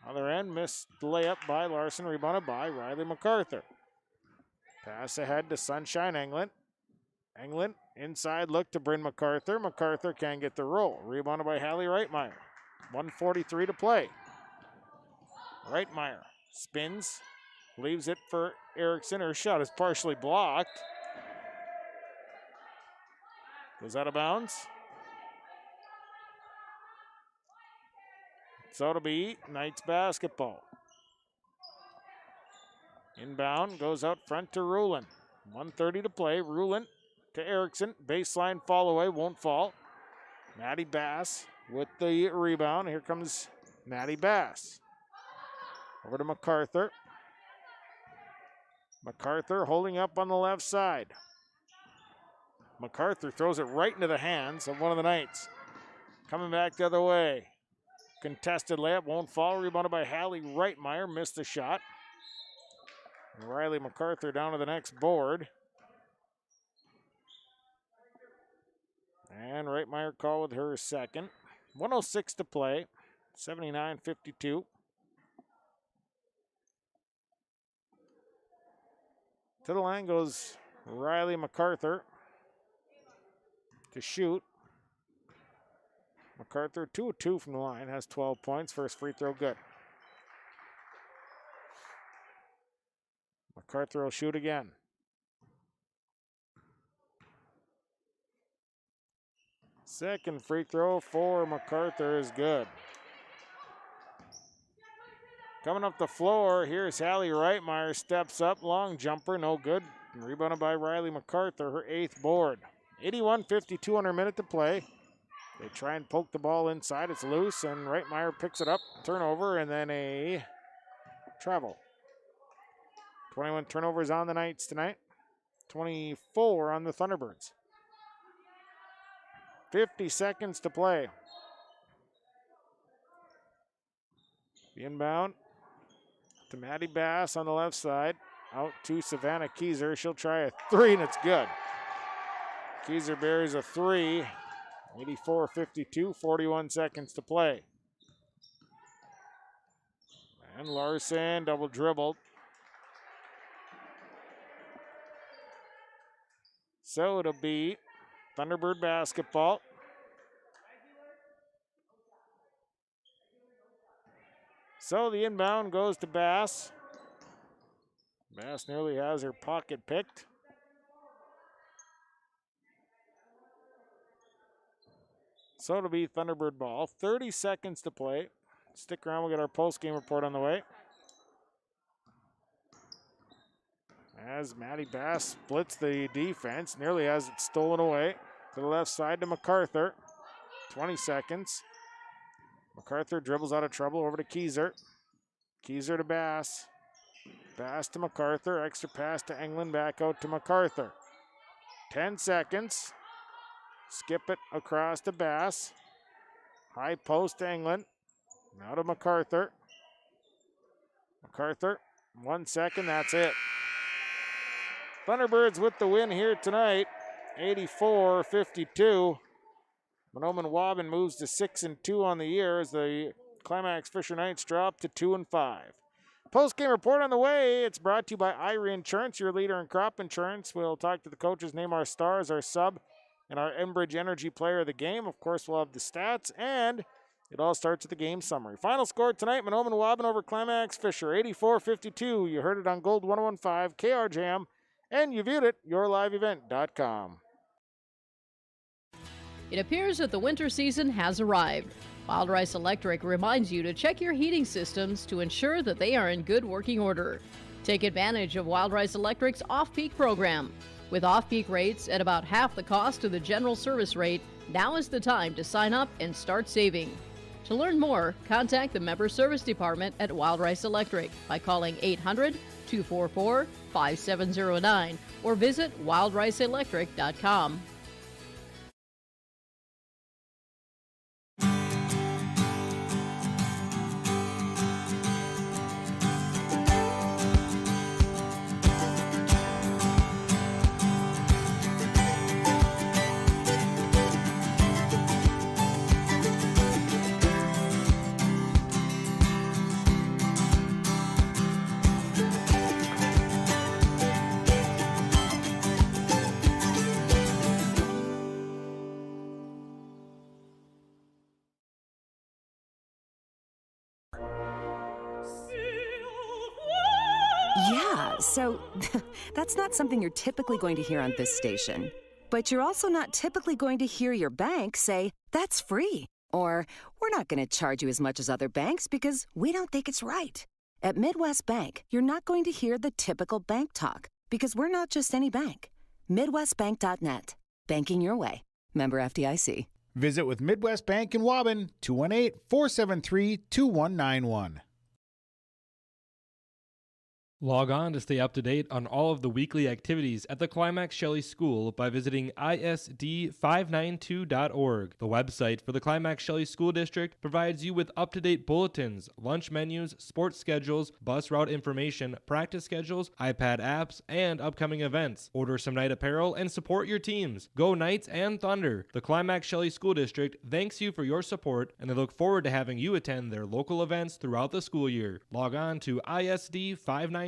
Other end, missed layup by Larson, rebounded by Riley MacArthur. Pass ahead to Sunshine Englund. Englund, inside look to Bryn MacArthur. MacArthur can't get the roll. Rebounded by Hallie Reitmeyer. 1:43 to play. Reitmeyer spins, leaves it for Erickson. Her shot is partially blocked. Goes out of bounds. So it'll be Knights basketball. Inbound, goes out front to Rulin. 1:30 to play. Rulin to Erickson. Baseline fall away, won't fall. Maddie Bass with the rebound. Here comes Maddie Bass. Over to MacArthur. MacArthur holding up on the left side. MacArthur throws it right into the hands of one of the Knights. Coming back the other way. Contested layup, won't fall. Rebounded by Hallie Reitmeyer. Missed the shot. Riley MacArthur down to the next board. And Reitmeyer call with her second. 1:06 to play. 79-52. To the line goes Riley MacArthur to shoot. MacArthur 2 of 2 from the line, has 12 points. First free throw good. MacArthur will shoot again. Second free throw for MacArthur is good. Coming up the floor, here's Hallie Reitmeyer. Steps up, long jumper, no good. Rebounded by Riley MacArthur, her 8th board. 81-52 under minute to play. They try and poke the ball inside. It's loose, and Reitmeyer picks it up. Turnover, and then a travel. 21 turnovers on the Knights tonight. 24 on the Thunderbirds. 50 seconds to play. The inbound to Maddie Bass on the left side. Out to Savannah Keyser. She'll try a 3, and it's good. Keyser buries a 3. 84-52, 41 seconds to play. And Larson double dribbled. So it'll be Thunderbird basketball. So the inbound goes to Bass. Bass nearly has her pocket picked. So it'll be Thunderbird ball. 30 seconds to play. Stick around, we'll get our post-game report on the way. As Maddie Bass splits the defense, nearly has it stolen away. To the left side to MacArthur. 20 seconds. MacArthur dribbles out of trouble over to Keyser. Keyser to Bass. Bass to MacArthur. Extra pass to Englund. Back out to MacArthur. 10 seconds. Skip it across to Bass. High post to Englund. Now to MacArthur. MacArthur, 1 second, that's it. Thunderbirds with the win here tonight, 84-52. Mahnomen Waubun moves to 6-2 on the year as the Climax Fisher Knights drop to 2-5. Post-game report on the way. It's brought to you by Irie Insurance, your leader in crop insurance. We'll talk to the coaches, name our stars, our sub, and our Enbridge Energy player of the game. Of course, we'll have the stats, and it all starts with the game summary. Final score tonight, Mahnomen Waubun over Climax Fisher, 84-52. You heard it on Gold 101.5, KRJM, and you viewed it, yourliveevent.com. It appears that the winter season has arrived. Wild Rice Electric reminds you to check your heating systems to ensure that they are in good working order. Take advantage of Wild Rice Electric's off-peak program. With off-peak rates at about half the cost of the general service rate, now is the time to sign up and start saving. To learn more, contact the Member Service Department at Wild Rice Electric by calling 244-5709 or visit wildriceelectric.com. Yeah, so that's not something you're typically going to hear on this station. But you're also not typically going to hear your bank say, "That's free," or "We're not going to charge you as much as other banks because we don't think it's right." At Midwest Bank, you're not going to hear the typical bank talk because we're not just any bank. MidwestBank.net. Banking your way. Member FDIC. Visit with Midwest Bank in Waubun, 218-473-2191. Log on to stay up to date on all of the weekly activities at the Climax Shelley School by visiting isd592.org. The website for the Climax Shelley School District provides you with up-to-date bulletins, lunch menus, sports schedules, bus route information, practice schedules, iPad apps, and upcoming events. Order some night apparel and support your teams. Go Knights and Thunder! The Climax Shelley School District thanks you for your support, and they look forward to having you attend their local events throughout the school year. Log on to isd592.org.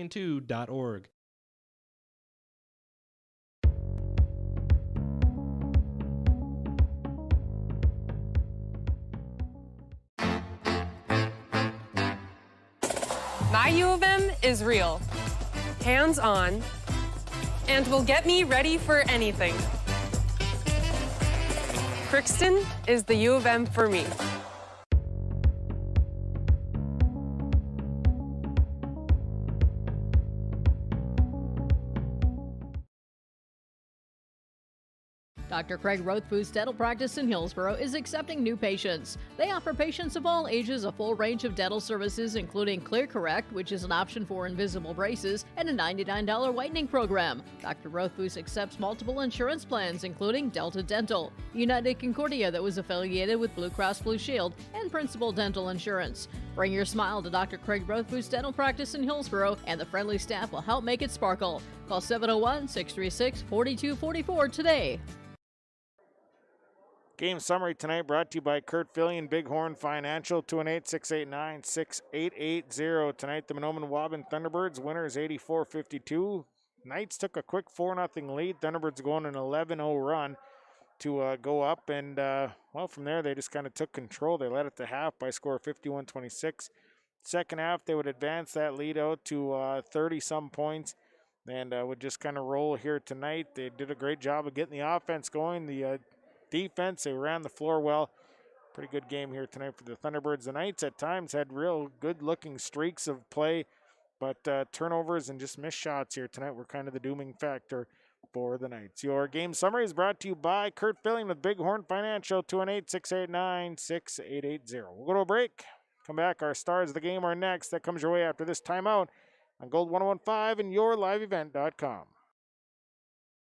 My U of M is real, hands-on, and will get me ready for anything. Crookston is the U of M for me. Dr. Craig Rothfuss Dental Practice in Hillsborough is accepting new patients. They offer patients of all ages a full range of dental services, including Clear Correct, which is an option for invisible braces, and a $99 whitening program. Dr. Rothfuss accepts multiple insurance plans, including Delta Dental, United Concordia that was affiliated with Blue Cross Blue Shield, and Principal Dental Insurance. Bring your smile to Dr. Craig Rothfuss Dental Practice in Hillsborough, and the friendly staff will help make it sparkle. Call 701-636-4244 today. Game summary tonight brought to you by Kurt Fillion, Bighorn Financial, 218-689-6880. Tonight, the Mahnomen Waubun Thunderbirds, winners 84-52. Knights took a quick 4-0 lead. Thunderbirds going an 11-0 run to go up. And, well, from there, they just kind of took control. They led it to half by a score of 51-26. Second half, they would advance that lead out to 30-some points and would just kind of roll here tonight. They did a great job of getting the offense going. The defense, they ran the floor well. Pretty good game here tonight for the Thunderbirds. The Knights at times had real good-looking streaks of play, but turnovers and just missed shots here tonight were kind of the dooming factor for the Knights. Your game summary is brought to you by Kurt Fillion with Bighorn Financial, 218-689-6880. We'll go to a break. Come back. Our stars of the game are next. That comes your way after this timeout on Gold 1015 and yourliveevent.com.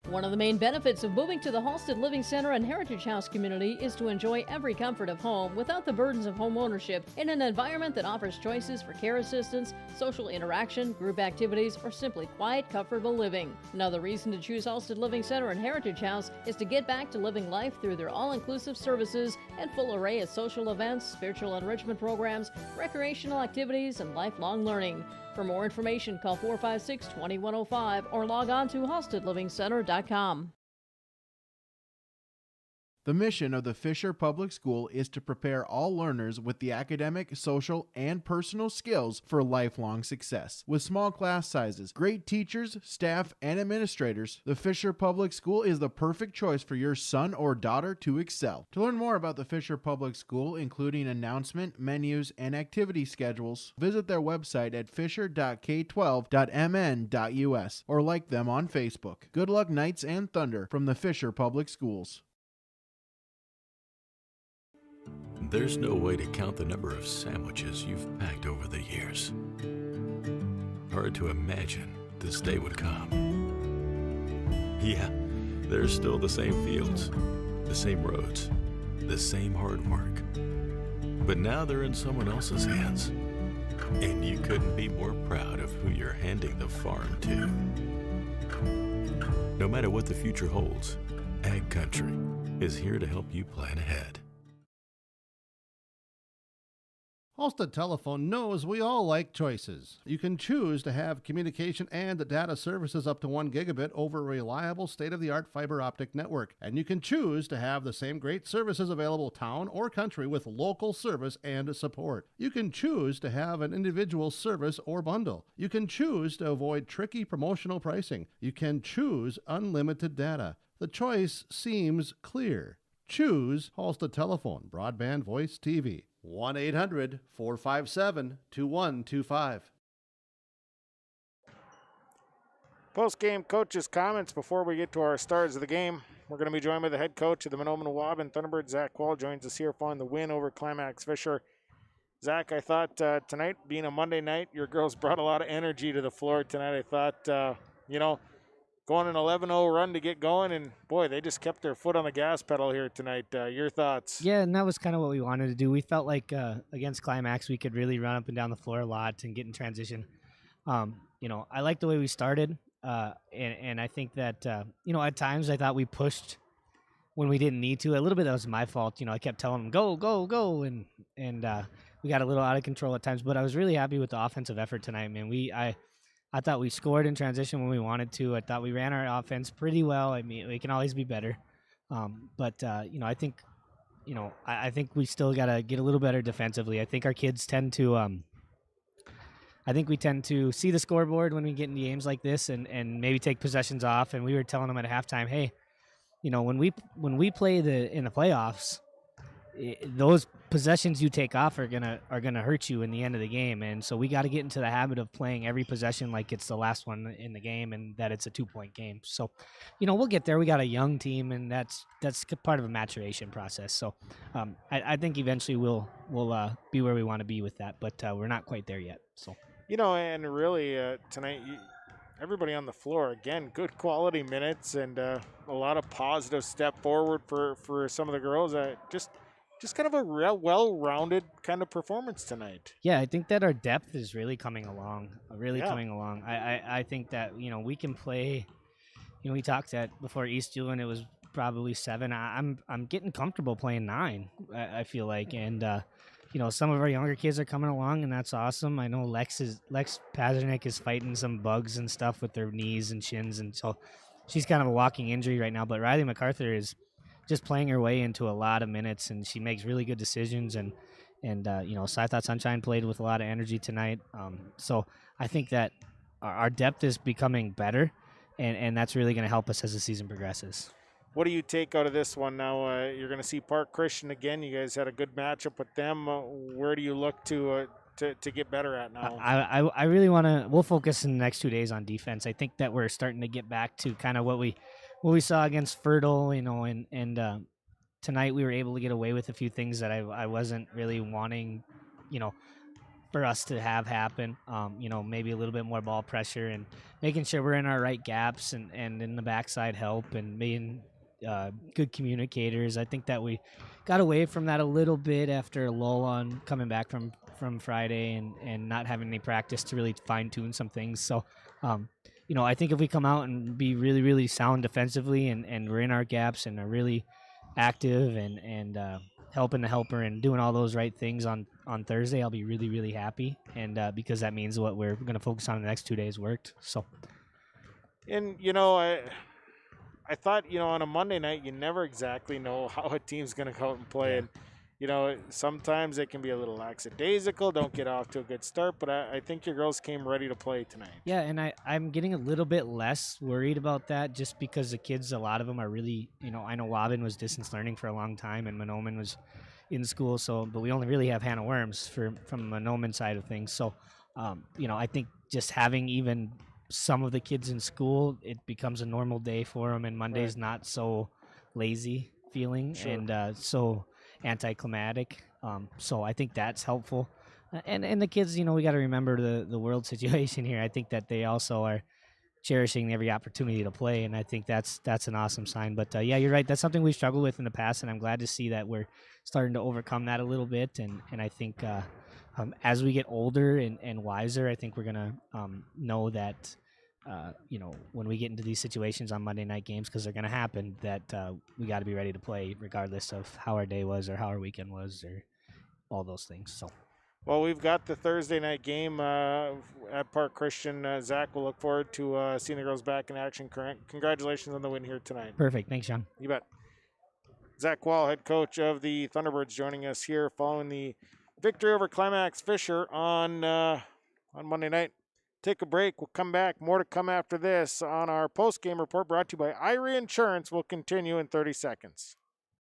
One of the main benefits of moving to the Halstead Living Center and Heritage House community is to enjoy every comfort of home without the burdens of home ownership in an environment that offers choices for care assistance, social interaction, group activities, or simply quiet, comfortable living. Another reason to choose Halstead Living Center and Heritage House is to get back to living life through their all-inclusive services and full array of social events, spiritual enrichment programs, recreational activities, and lifelong learning. For more information, call 456-2105 or log on to halsteadlivingcenter.com. The mission of the Fisher Public School is to prepare all learners with the academic, social, and personal skills for lifelong success. With small class sizes, great teachers, staff, and administrators, the Fisher Public School is the perfect choice for your son or daughter to excel. To learn more about the Fisher Public School, including announcement, menus, and activity schedules, visit their website at fisher.k12.mn.us or like them on Facebook. Good luck, Knights and Thunder, from the Fisher Public Schools. There's no way to count the number of sandwiches you've packed over the years. Hard to imagine this day would come. Yeah, there's still the same fields, the same roads, the same hard work. But now they're in someone else's hands. And you couldn't be more proud of who you're handing the farm to. No matter what the future holds, Ag Country is here to help you plan ahead. Halstead Telephone knows we all like choices. You can choose to have communication and data services up to 1 gigabit over a reliable state-of-the-art fiber optic network. And you can choose to have the same great services available town or country with local service and support. You can choose to have an individual service or bundle. You can choose to avoid tricky promotional pricing. You can choose unlimited data. The choice seems clear. Choose Halstead Telephone, broadband voice TV. 1-800-457-2125. Post-game coaches' comments before we get to our stars of the game. We're going to be joined by the head coach of the Mahnomen Waubun Thunderbirds, Zach Wall, joins us here following the win over Climax Fisher. Zach, I thought tonight, being a Monday night, your girls brought a lot of energy to the floor tonight. I thought, going an 11-0 run to get going, and boy, they just kept their foot on the gas pedal here tonight. Your thoughts? Yeah, and that was kind of what we wanted to do. We felt like against Climax, we could really run up and down the floor a lot and get in transition. I like the way we started, and I think that, at times I thought we pushed when we didn't need to. A little bit that was my fault. I kept telling them, go, go, go, and we got a little out of control at times. But I was really happy with the offensive effort tonight, man. I thought we scored in transition when we wanted to. I thought we ran our offense pretty well. I mean, we can always be better. I think we still got to get a little better defensively. I think our kids tend to we tend to see the scoreboard when we get in games like this and maybe take possessions off. And we were telling them at halftime, hey, when we play in the playoffs, those possessions you take off are gonna hurt you in the end of the game, and so we got to get into the habit of playing every possession like it's the last one in the game, and that it's a 2-point game. So, we'll get there. We got a young team, and that's part of a maturation process. So, I think eventually we'll be where we want to be with that, but we're not quite there yet. So, and really tonight, everybody on the floor, again, good quality minutes and a lot of positive step forward for some of the girls. Just kind of a well-rounded kind of performance tonight. Yeah, I think that our depth is really coming along. Coming along. I think that we can play. We talked before Eastview, and it was probably 7. I'm getting comfortable playing 9. I feel like, and some of our younger kids are coming along, and that's awesome. I know Lex Pazernik is fighting some bugs and stuff with their knees and shins, and so she's kind of a walking injury right now. But Riley MacArthur is just playing her way into a lot of minutes, and she makes really good decisions. And so I thought Sunshine played with a lot of energy tonight. So I think that our depth is becoming better, and that's really going to help us as the season progresses. What do you take out of this one now? You're going to see Park Christian again. You guys had a good matchup with them. Where do you look to get better at now? I really want to. We'll focus in the next 2 days on defense. I think that we're starting to get back to kind of what we saw against Fertile, and tonight we were able to get away with a few things that I wasn't really wanting, for us to have happen. Maybe a little bit more ball pressure and making sure we're in our right gaps and in the backside help and being good communicators. I think that we got away from that a little bit after a lull on coming back from Friday and not having any practice to really fine-tune some things. So, I think if we come out and be really, really sound defensively and we're in our gaps and are really active and helping the helper and doing all those right things on Thursday, I'll be really, really happy. And because that means what we're going to focus on the next 2 days worked. So, and, I thought, on a Monday night, you never exactly know how a team's going to go out and play. Yeah. And, sometimes it can be a little lackadaisical, don't get off to a good start, but I think your girls came ready to play tonight. Yeah, and I'm getting a little bit less worried about that just because the kids, a lot of them are really, I know Waubun was distance learning for a long time and Mahnomen was in school, but we only really have Hannah Worms from the Mahnomen side of things. So, I think just having even some of the kids in school, it becomes a normal day for them, and Monday's not so lazy feeling and so anticlimactic. So I think that's helpful. And the kids, we got to remember the world situation here. I think that they also are cherishing every opportunity to play, and I think that's an awesome sign. But yeah, you're right. That's something we struggled with in the past, and I'm glad to see that we're starting to overcome that a little bit. And I think as we get older and wiser, I think we're gonna know that when we get into these situations on Monday night games, because they're gonna happen, that we got to be ready to play regardless of how our day was or how our weekend was or all those things. So. Well, we've got the Thursday night game at Park Christian. Zach, we'll look forward to seeing the girls back in action. Congratulations on the win here tonight. Perfect. Thanks, Sean. You bet. Zach Wall, head coach of the Thunderbirds, joining us here following the victory over Climax Fisher on Monday night. Take a break. We'll come back. More to come after this on our post-game report brought to you by Irie Insurance. Will continue in 30 seconds.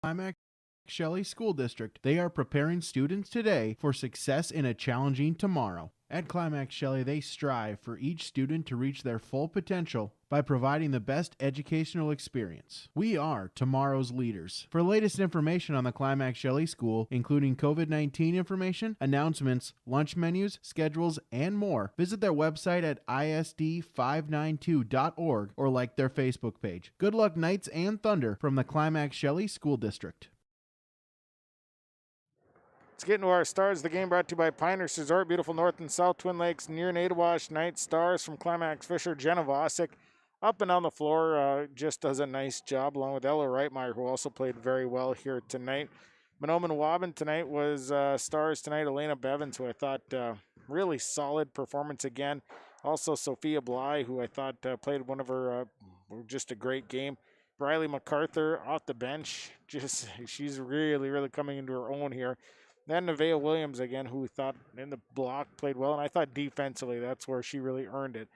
Climax Shelley School District. They are preparing students today for success in a challenging tomorrow. At Climax Shelley, they strive for each student to reach their full potential by providing the best educational experience. We are tomorrow's leaders. For latest information on the Climax Shelley School, including COVID-19 information, announcements, lunch menus, schedules, and more, visit their website at isd592.org or like their Facebook page. Good luck, Knights and Thunder, from the Climax Shelley School District. Let's get into our stars. The game brought to you by Pinehurst Resort, beautiful North and South Twin Lakes near Nadawash. Night stars from Climax Fisher, Jenna Vosick, up and down the floor, just does a nice job, along with Ella Reitmeyer, who also played very well here tonight. Mahnomen Waubun tonight was stars tonight. Elena Bevins, who I thought really solid performance again. Also Sophia Bly, who I thought played one of her just a great game. Riley MacArthur off the bench, she's really coming into her own here. Then Nevaeh Williams again, who we thought in the block played well, and I thought defensively that's where she really earned it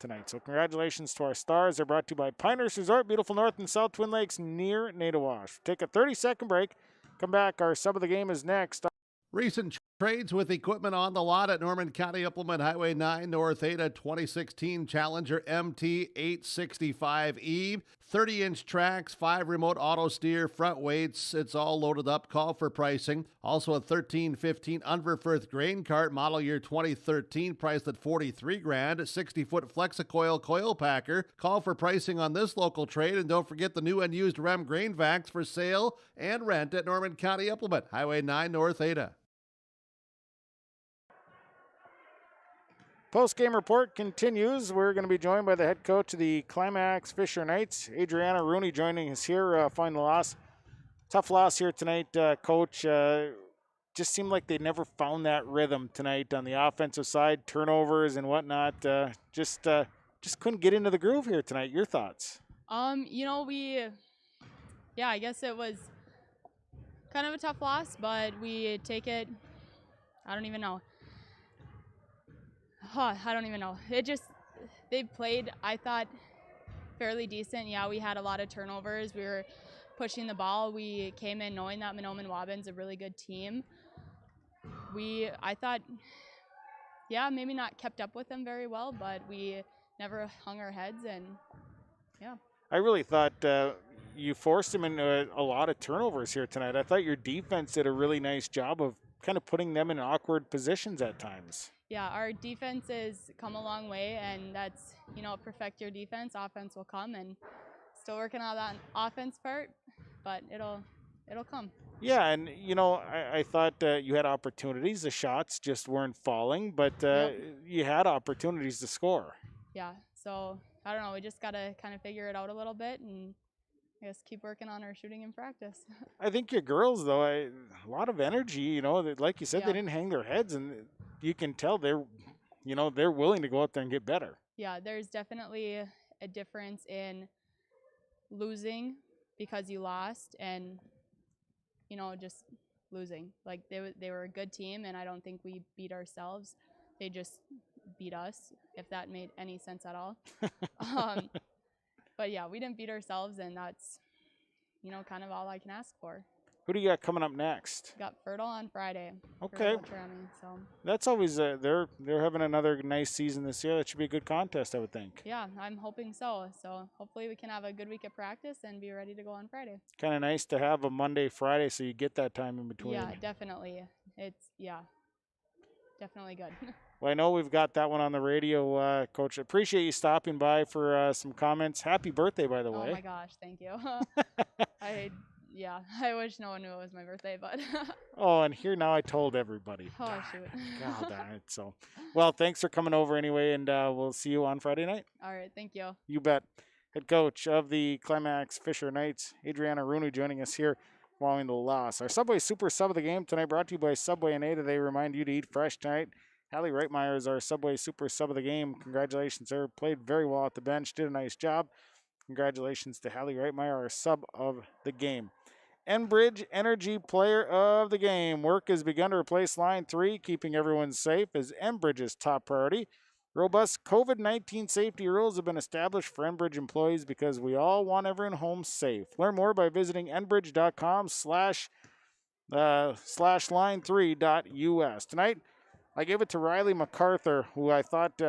tonight. So congratulations to our stars. They're brought to you by Pinehurst Resort, beautiful North and South Twin Lakes near Nadawash. Take a 30-second break. Come back. Our sub of the game is next. Recent trades with equipment on the lot at Norman County Implement Highway 9 North Ada 2016 Challenger MT 865E, 30-inch tracks, 5 remote auto steer, front weights. It's all loaded up. Call for pricing. Also a 1315 Unverfirth grain cart, model year 2013, priced at $43,000. 60-foot Flexicoil coil packer. Call for pricing on this local trade, and don't forget the new and used REM grain vacs for sale and rent at Norman County Implement Highway 9 North Ada. Post-game report continues. We're going to be joined by the head coach of the Climax Fisher Knights, Adriana Rooney, joining us here following the loss. Tough loss here tonight, Coach. Just seemed like they never found that rhythm tonight on the offensive side, turnovers and whatnot. Just couldn't get into the groove here tonight. Your thoughts? I guess it was kind of a tough loss, but we take it. I don't even know. They played, I thought, fairly decent. Yeah, we had a lot of turnovers. We were pushing the ball. We came in knowing that Mahnomen Waubun's a really good team. I thought, maybe not kept up with them very well, but we never hung our heads, and yeah. I really thought you forced them into a lot of turnovers here tonight. I thought your defense did a really nice job of kind of putting them in awkward positions at times. Yeah, our defense has come a long way, and that's, perfect your defense. Offense will come, and still working on that offense part, but it'll come. Yeah, and, I thought you had opportunities. The shots just weren't falling, but you had opportunities to score. Yeah, so, I don't know. We just got to kind of figure it out a little bit and I guess keep working on our shooting in practice. I think your girls, though, a lot of energy, like you said, they didn't hang their heads, and you can tell they're willing to go out there and get better. Yeah, there's definitely a difference in losing because you lost and, just losing. Like, they were a good team, and I don't think we beat ourselves. They just beat us, if that made any sense at all. But, yeah, we didn't beat ourselves, and that's, kind of all I can ask for. Who do you got coming up next? Got Fertile on Friday. Okay. So. That's always they're having another nice season this year. That should be a good contest, I would think. Yeah, I'm hoping so. So hopefully we can have a good week of practice and be ready to go on Friday. Kind of nice to have a Monday, Friday, so you get that time in between. Yeah, definitely. definitely good. Well, I know we've got that one on the radio, Coach. Appreciate you stopping by for some comments. Happy birthday, by the way. Oh my gosh, thank you. I wish no one knew it was my birthday, but Oh, and here now I told everybody. oh shoot. God darn it. So, well, thanks for coming over anyway, and we'll see you on Friday night. All right, thank you. You bet. Head coach of the Climax Fisher Knights, Adriana Rooney, joining us here following the loss. Our Subway Super Sub of the game tonight brought to you by Subway and Ada. They remind you to eat fresh tonight. Hallie Reitmeyer is our Subway Super Sub of the game. Congratulations, sir. Played very well at the bench. Did a nice job. Congratulations to Hallie Reitmeyer, our sub of the game. Enbridge Energy Player of the Game. Work has begun to replace Line 3, keeping everyone safe as Enbridge's top priority. Robust COVID-19 safety rules have been established for Enbridge employees because we all want everyone home safe. Learn more by visiting enbridge.com/line3.us. Tonight, I gave it to Riley MacArthur, who I thought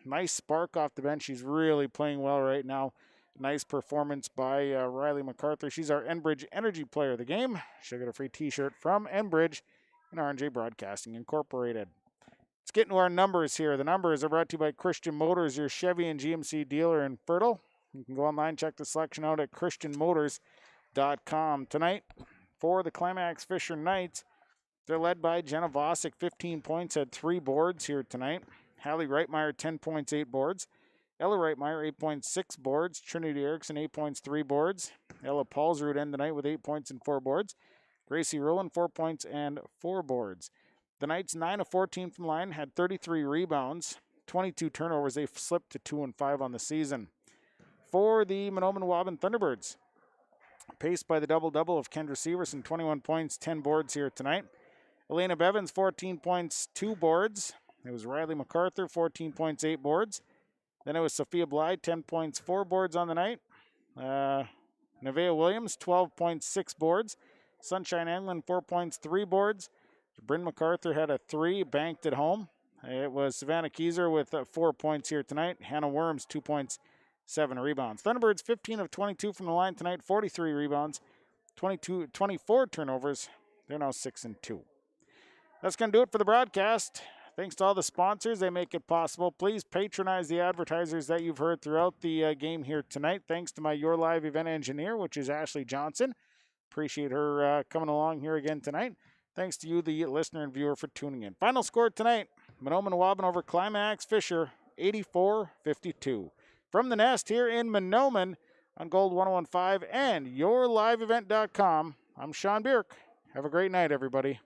nice spark off the bench. She's really playing well right now. Nice performance by Riley MacArthur. She's our Enbridge Energy Player of the Game. She'll get a free t-shirt from Enbridge and R&J Broadcasting Incorporated. Let's get into our numbers here. The numbers are brought to you by Christian Motors, your Chevy and GMC dealer in Fertile. You can go online, check the selection out at christianmotors.com. Tonight, for the Climax Fisher Knights, they're led by Jenna Vosick, 15 points, had 3 boards here tonight. Hallie Reitmeyer, 10 points, 8 boards. Ella Reitmeyer, 8.6 boards. Trinity Erickson, 8 points, 3 boards. Ella Paulsrud end the night with 8 points and 4 boards. Gracie Rowland, 4 points and 4 boards. The Knights, 9 of 14 from the line, had 33 rebounds, 22 turnovers. They slipped to 2-5 on the season. For the Mahnomen Waubun Thunderbirds, paced by the double-double of Kendra Severson, 21 points, 10 boards here tonight. Elena Bevins, 14 points, 2 boards. It was Riley MacArthur, 14 points, 8 boards. Then it was Sophia Blyde, 10 points, 4 boards on the night. Nevaeh Williams, 12.6 boards. Sunshine Englund, 4 points, 3 boards. Bryn MacArthur had a 3, banked at home. It was Savannah Keyser with 4 points here tonight. Hannah Worms, 2 points, 7 rebounds. Thunderbirds, 15 of 22 from the line tonight, 43 rebounds, 24 turnovers. They're now 6-2. That's going to do it for the broadcast. Thanks to all the sponsors. They make it possible. Please patronize the advertisers that you've heard throughout the game here tonight. Thanks to my Your Live event engineer, which is Ashley Johnson. Appreciate her coming along here again tonight. Thanks to you, the listener and viewer, for tuning in. Final score tonight, Mahnomen Waubun over Climax Fisher, 84-52. From the Nest here in Mahnomen on Gold 101.5 and YourLiveEvent.com, I'm Sean Bierk. Have a great night, everybody.